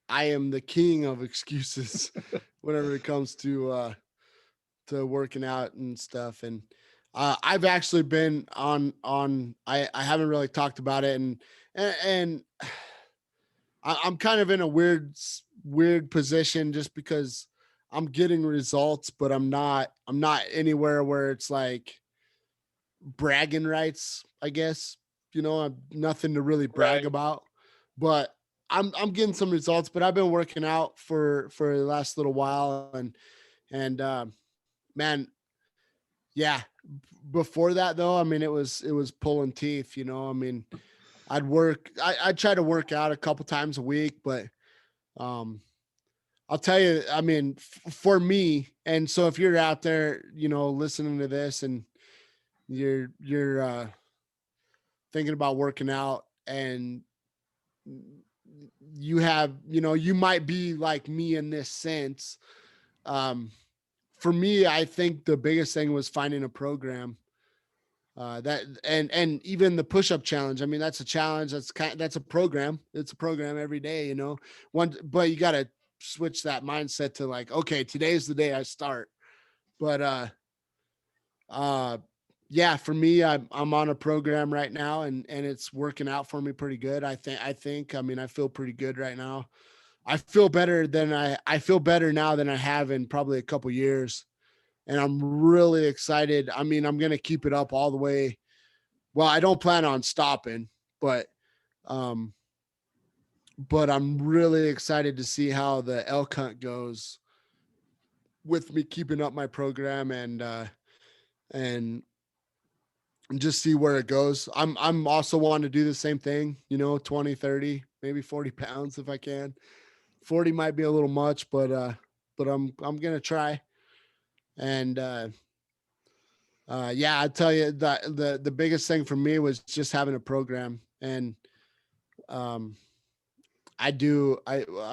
am the king of excuses whenever it comes to working out and stuff. And I've actually been on I haven't really talked about it and I'm kind of in a weird position just because I'm getting results, but I'm not anywhere where it's like bragging rights, I guess. I've nothing to really brag Right. about, but I'm getting some results. But I've been working out for the last little while, and man, yeah. Before that though, I mean, it was pulling teeth. I mean, I'd try to work out a couple times a week, but um, I'll tell you, I mean, for me, and so if you're out there, listening to this and you're thinking about working out, and you have, you might be like me in this sense. Um, for me, I think the biggest thing was finding a program that and even the push-up challenge. I mean, that's a challenge. That's a program. It's a program every day, one, but you got to switch that mindset to like, okay, today's the day I start. But uh yeah, for me, I'm on a program right now, and it's working out for me pretty good. I mean, I feel pretty good right now. I feel better now than I have in probably a couple years. And I'm really excited. I mean, I'm going to keep it up all the way. Well, I don't plan on stopping, but um but I'm really excited to see how the elk hunt goes with me keeping up my program, and just see where it goes. I'm also wanting to do the same thing, 20, 30, maybe 40 pounds if I can. 40 might be a little much, but I'm going to try. And yeah, I tell you that the biggest thing for me was just having a program. And um I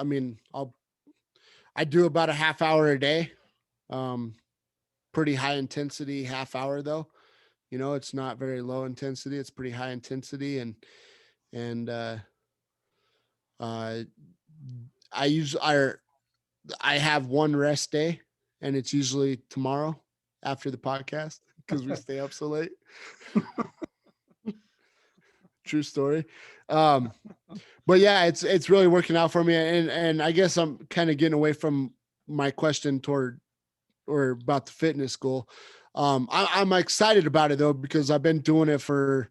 mean, I do about a half hour a day. Um Pretty high intensity half hour though. It's not very low intensity, it's pretty high intensity. And uh I use I have one rest day, and it's usually tomorrow after the podcast because we stay up so late. True story. Um but yeah, it's really working out for me. And I guess I'm kind of getting away from my question toward or about the fitness goal. I'm excited about it though, because I've been doing it for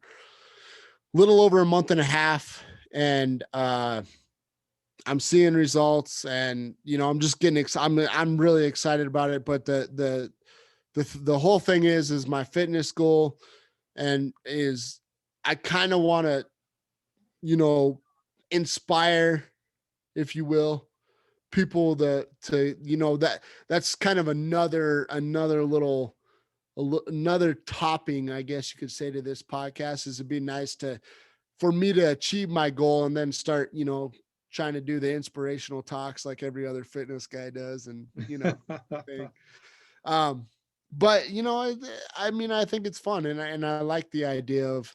a little over a month and a half, and I'm seeing results, and I'm just getting I'm really excited about it. But the whole thing is my fitness goal, and is I kind of want to, you know, inspire, if you will, people to that's kind of another little another topping, I guess you could say, to this podcast. Is it'd be nice to for me to achieve my goal and then start, trying to do the inspirational talks like every other fitness guy does, and thing. um but I mean, I think it's fun, and I like the idea of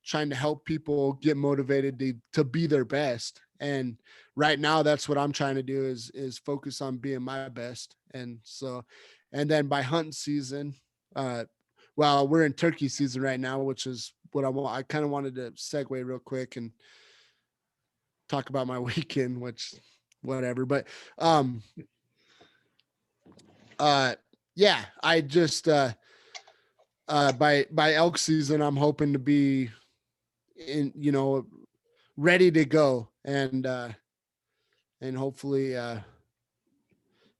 trying to help people get motivated to be their best. And right now, that's what I'm trying to do is focus on being my best. And so, and then by hunting season, uh, well, we're in turkey season right now, which is what I want. I kind of wanted to segue real quick and talk about my weekend, which whatever. But um, uh, yeah, I just by elk season, I'm hoping to be in, ready to go, and hopefully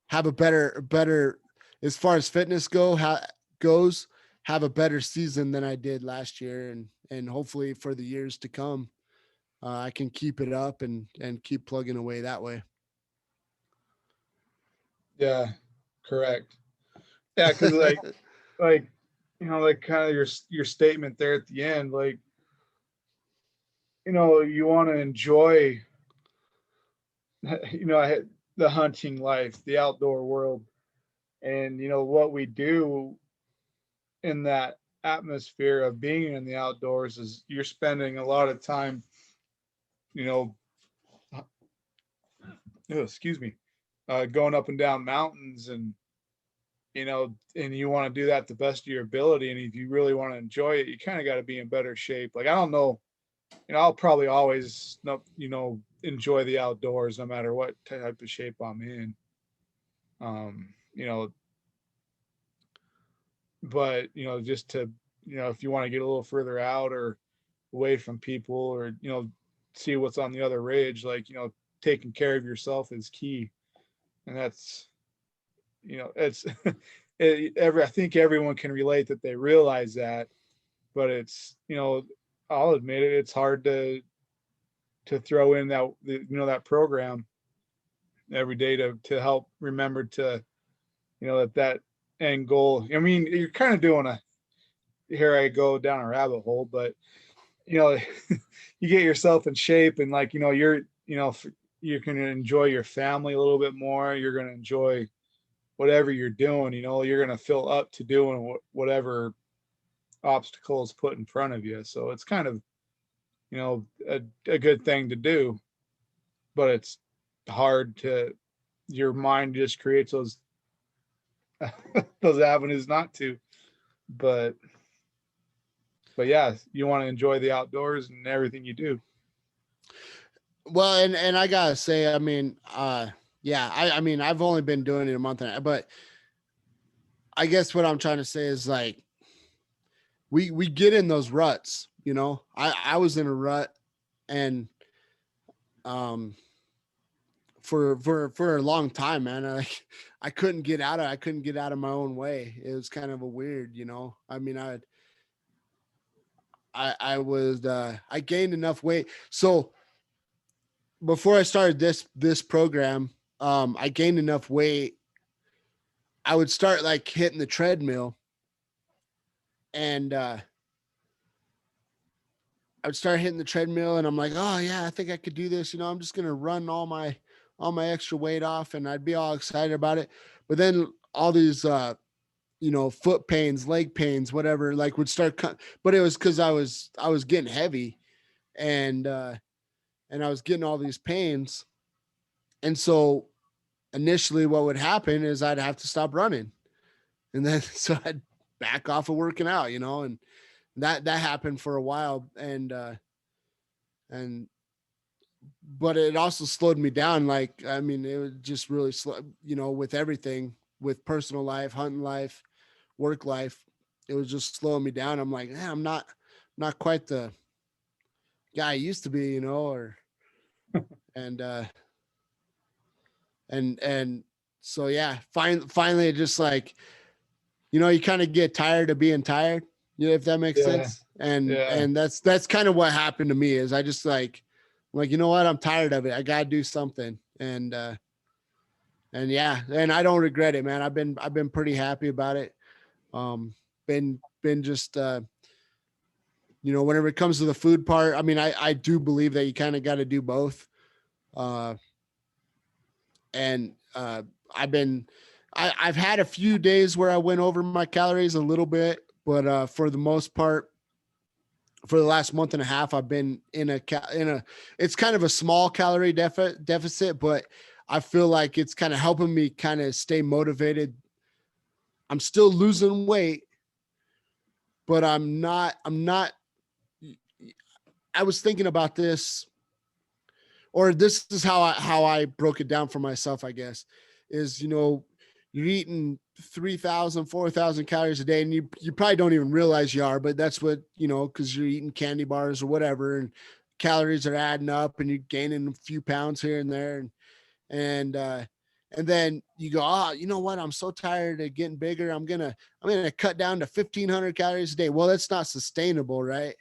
have a better as far as fitness goes, have a better season than I did last year, and hopefully for the years to come, I can keep it up and keep plugging away that way. Yeah, correct. Yeah, because like like kind of your statement there at the end, like you want to enjoy the hunting life, the outdoor world, and what we do in that atmosphere of being in the outdoors is you're spending a lot of time, you know, excuse me, going up and down mountains, and you want to do that the best of your ability. And if you really want to enjoy it, you kind of got to be in better shape. Like, I don't know, I'll probably always, enjoy the outdoors no matter what type of shape I'm in. Um, you know, but just to, if you want to get a little further out or away from people, or see what's on the other ridge, like taking care of yourself is key. And that's it's I think everyone can relate that they realize that. But it's I'll admit it, it's hard to throw in that program every day to help remember to that end goal. I mean, you're kind of doing here I go down a rabbit hole, but you know, you get yourself in shape and like, you're going to enjoy your family a little bit more. You're going to enjoy whatever you're doing, you're going to feel up to doing whatever obstacles put in front of you. So it's kind of, a good thing to do, but it's hard to, your mind just creates those, those avenues not to, but, yeah, you want to enjoy the outdoors and everything you do. Well, and I gotta say, I mean, yeah, I mean, I've only been doing it a month, but I guess what I'm trying to say is like we get in those ruts, you know. I was in a rut, and um for a long time, man. I couldn't get out of, I couldn't get out of my own way. It was kind of a weird, you know. I mean, I was I gained enough weight. So before I started this program, I gained enough weight. I would start like hitting the treadmill, and I would start hitting the treadmill, and I'm like, oh yeah, I think I could do this. You know, I'm just gonna run all my extra weight off, and I'd be all excited about it. But then all these you know, foot pains, leg pains, whatever, like would start but it was because I was getting heavy, and and I was getting all these pains. And so initially what would happen is I'd have to stop running. And then so I'd back off of working out, you know, and that happened for a while. And but it also slowed me down. Like, I mean, it was just really slow, you know, with everything, with personal life, hunting life, work life. It was just slowing me down. I'm like, I'm not quite the guy I used to be, you know, or and and so yeah, finally it just like, you know, you kind of get tired of being tired, you know, if that makes Yeah. sense. Yeah. And that's kind of what happened to me is I just like, you know what, I'm tired of it. I gotta do something. And yeah, and I don't regret it, man. I've been pretty happy about it. Been just you know, whenever it comes to the food part, I mean, I do believe that you kind of got to do both. Uh, and I've been, I've had a few days where I went over my calories a little bit, but for the most part, for the last month and a half, I've been in a, it's kind of a small calorie deficit, but I feel like it's kind of helping me kind of stay motivated. I'm still losing weight, but I'm not, I was thinking about this, or this is how I broke it down for myself, I guess, is, you know, you're eating 3,000, 4,000 calories a day, and you probably don't even realize you are, but that's what, you know, because you're eating candy bars or whatever, and calories are adding up, and you're gaining a few pounds here and there, and and then you go, oh, you know what? I'm so tired of getting bigger. I'm gonna cut down to 1,500 calories a day. Well, that's not sustainable, right?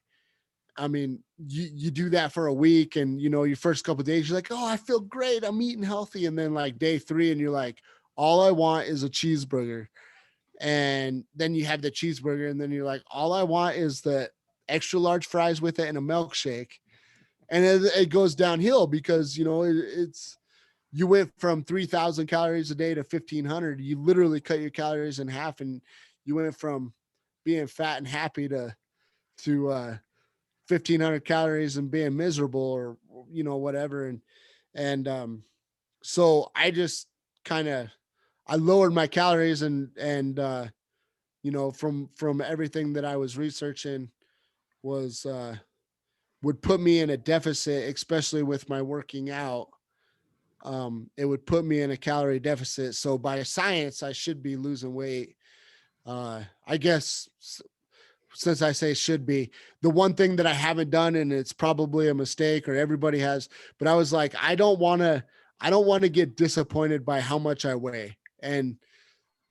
I mean, you do that for a week, and you know, your first couple of days, you're like, oh, I feel great, I'm eating healthy, and then like day 3, and you're like, all I want is a cheeseburger, and then you have the cheeseburger, and then you're like, all I want is the extra large fries with it and a milkshake, and it goes downhill because, you know, it's, you went from 3,000 calories a day to 1,500. You literally cut your calories in half, and you went from being fat and happy to 1,500 calories and being miserable, or, you know, whatever. And so I just kind of, I lowered my calories, and you know, from everything that I was researching was would put me in a deficit, especially with my working out. It would put me in a calorie deficit, so by science I should be losing weight. I guess, since I say should be, the one thing that I haven't done, and it's probably a mistake, or everybody has, but I was like, I don't want to get disappointed by how much I weigh. And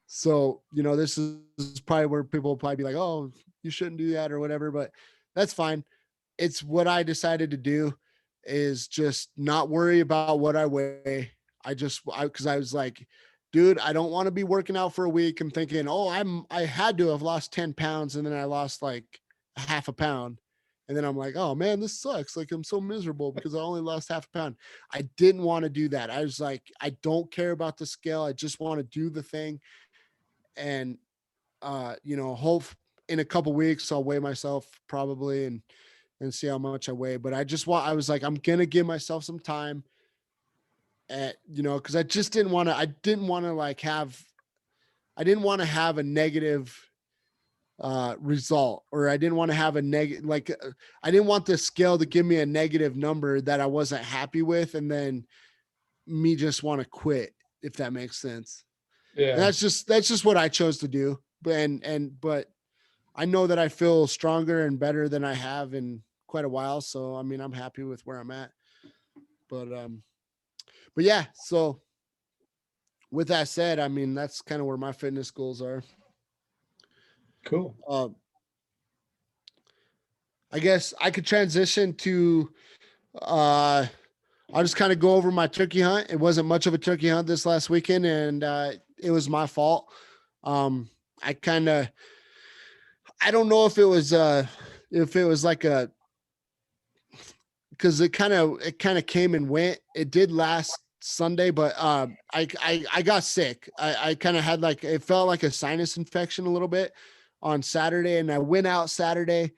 so, you know, this is probably where people will probably be like, oh, you shouldn't do that or whatever, but that's fine. It's what I decided to do, is just not worry about what I weigh. Because I was like, dude, I don't want to be working out for a week and thinking, oh, I had to have lost 10 pounds and then I lost like half a pound. And then I'm like, oh man, this sucks. Like I'm so miserable because I only lost half a pound. I didn't want to do that. I was like, I don't care about the scale. I just want to do the thing. And hope in a couple weeks I'll weigh myself probably and see how much I weigh. But I was like, I'm gonna give myself some time at, because I just didn't want to, I didn't want to have a negative result, or I didn't want to have a negative, I didn't want the scale to give me a negative number that I wasn't happy with. And then me just want to quit, if that makes sense. And Yeah. that's just what I chose to do. But I know that I feel stronger and better than I have in quite a while. So, I mean, I'm happy with where I'm at, but yeah, so with that said, I mean, that's kind of where my fitness goals are. Cool. Um, I guess I could transition to, uh, I'll just kind of go over my turkey hunt. It wasn't much of a turkey hunt this last weekend, and it was my fault. I kind of, I don't know if it was like a, because it kind of came and went. It did last Sunday, but I got sick. I kind of had like, it felt like a sinus infection a little bit on Saturday, and I went out Saturday.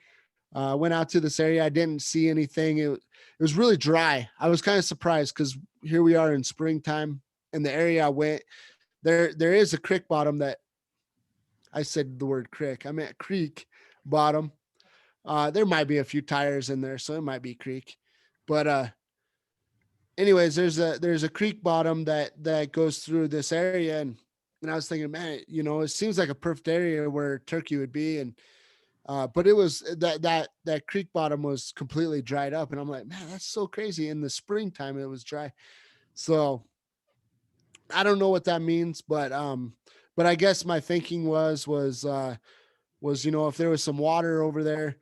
Went out to this area. I didn't see anything. It was really dry. I was kind of surprised because here we are in springtime, and the area I went, there is a creek bottom that, I said the word creek, I meant creek bottom. There might be a few tires in there, so it might be creek. But anyways, there's a creek bottom that goes through this area, and I was thinking, man, it seems like a perfect area where turkey would be, and but it was that creek bottom was completely dried up, and I'm like, man, that's so crazy. In the springtime, it was dry. So I don't know what that means, but I guess my thinking was, if there was some water over there,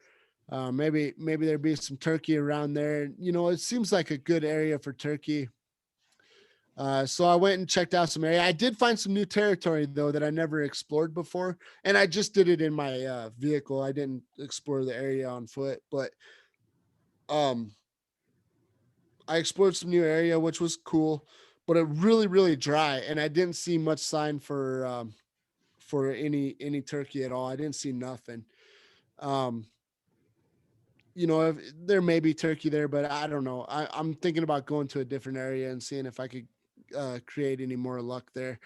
maybe there'd be some turkey around there. It seems like a good area for turkey. So I went and checked out some area. I did find some new territory though that I never explored before, and I just did it in my vehicle. I didn't explore the area on foot, but um, I explored some new area, which was cool, but it really really dry, and I didn't see much sign for any turkey at all. I didn't see nothing. Um, if, there may be turkey there, but I don't know. I'm thinking about going to a different area and seeing if I could create any more luck there.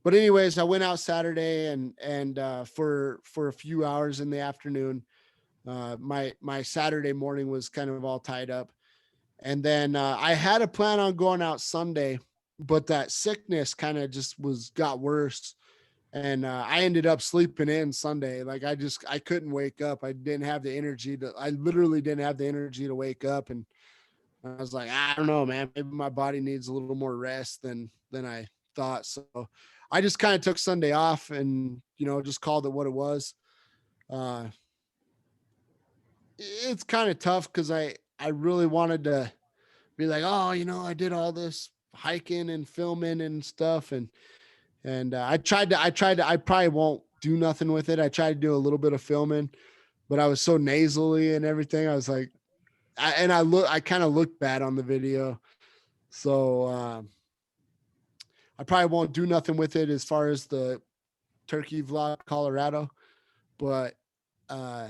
But anyways, I went out Saturday and for a few hours in the afternoon. My Saturday morning was kind of all tied up, and then I had a plan on going out Sunday, but that sickness kind of just got worse, and I ended up sleeping in Sunday. Like I couldn't wake up. I didn't have the energy to. I literally didn't have the energy to wake up, and I was like, I don't know, man. Maybe my body needs a little more rest than I thought. So I just kind of took Sunday off and just called it what it was. Uh, it's kind of tough because I really wanted to be like, oh, I did all this hiking and filming and stuff, and I probably won't do nothing with it. I tried to do a little bit of filming, but I was so nasally and everything. I was like, I kind of looked bad on the video. So I probably won't do nothing with it as far as the turkey vlog Colorado, but uh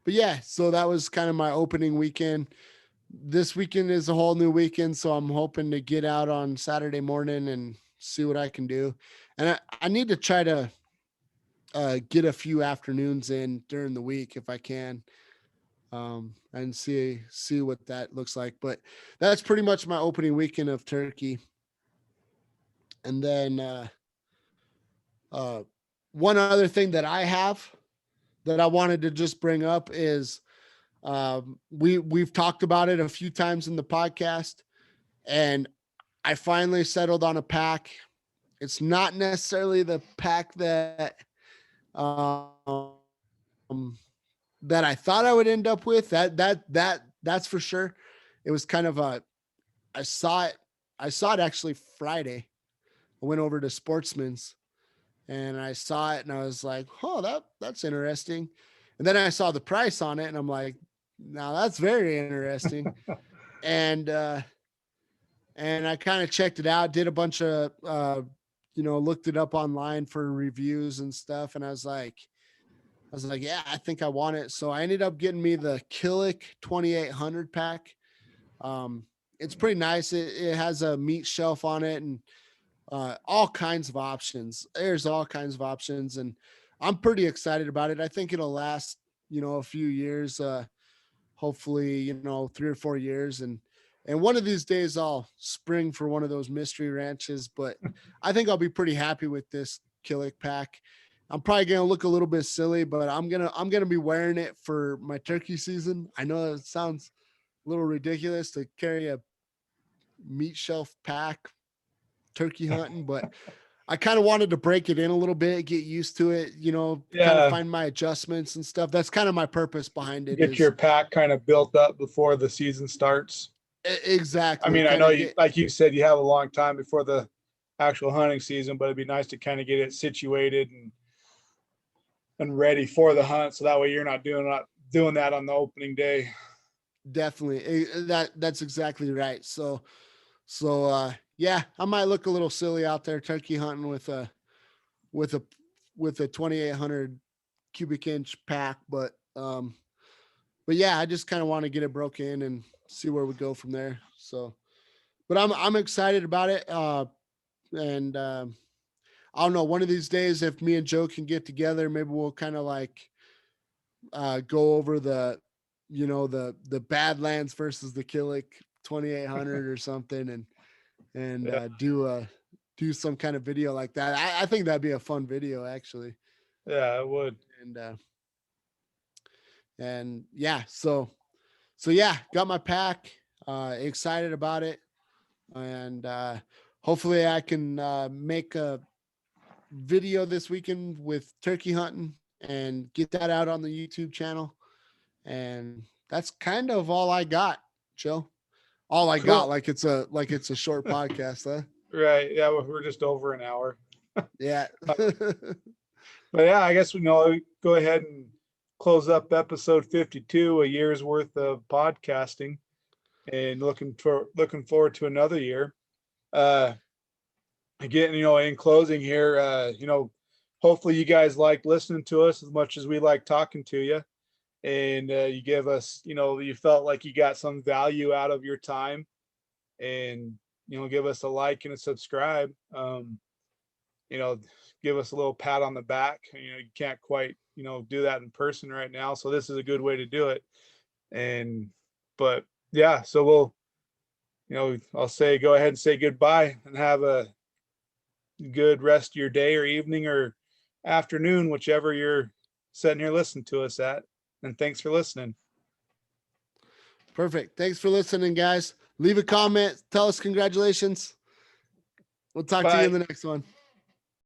but yeah, so that was kind of my opening weekend. This weekend is a whole new weekend, so I'm hoping to get out on Saturday morning and see what I can do. And I need to try to get a few afternoons in during the week if I can, and see what that looks like. But that's pretty much my opening weekend of turkey. And then uh, one other thing that I have that I wanted to just bring up is we've talked about it a few times in the podcast, and I finally settled on a pack. It's not necessarily the pack um, that I thought I would end up with. That's for sure. It was kind of a I saw it actually Friday. I went over to Sportsman's and I saw it and I was like, oh, that's interesting. And then I saw the price on it and I'm like, now that's very interesting. And and I kind of checked it out, did a bunch of looked it up online for reviews and stuff. And I was like, yeah, I think I want it. So I ended up getting me the Killick 2800 pack. Um, it's pretty nice. It has a meat shelf on it and all kinds of options. There's all kinds of options, and I'm pretty excited about it. I think it'll last, a few years. Hopefully, 3 or 4 years, and one of these days I'll spring for one of those mystery ranches. But I think I'll be pretty happy with this Killick pack. I'm probably gonna look a little bit silly, but I'm gonna be wearing it for my turkey season. I know it sounds a little ridiculous to carry a meat shelf pack turkey hunting, but I kind of wanted to break it in a little bit, get used to it, kind of Yeah. find my adjustments and stuff. That's kind of my purpose behind it Get is your pack kind of built up before the season starts. I exactly mean, I kind know of you, get like you said, you have a long time before the actual hunting season, but it'd be nice to kind of get it situated and ready for the hunt. So that way you're not doing that on the opening day. definitely that's exactly right. So yeah, I might look a little silly out there turkey hunting with a with a 2800 cubic inch pack, but yeah, I just kind of want to get it broken and see where we go from there. So, but I'm excited about it. And I don't know, one of these days, if me and Joe can get together, maybe we'll kind of like go over the Badlands versus the Killick 2800 or something, and Yeah. do some kind of video like that. I think that'd be a fun video actually. Yeah, it would. And and yeah, so yeah, got my pack. Excited about it, and hopefully I can make a video this weekend with turkey hunting and get that out on the YouTube channel. And that's kind of all I got, Joe. All I got, Cool. like it's a short podcast, huh? Right. Yeah, we're just over an hour. Yeah. But yeah, I guess we know go ahead and close up episode 52, a year's worth of podcasting, and looking forward to another year. Uh Again, in closing here, hopefully you guys like listening to us as much as we like talking to you. And you give us, you felt like you got some value out of your time, and give us a like and a subscribe. You know, give us a little pat on the back. You can't quite, do that in person right now. So this is a good way to do it. And, but yeah, so I'll say, go ahead and say goodbye and have a good rest of your day or evening or afternoon, whichever you're sitting here listening to us at. And thanks for listening. Perfect. Thanks for listening, guys. Leave a comment. Tell us congratulations. We'll talk to you in Bye. the next one.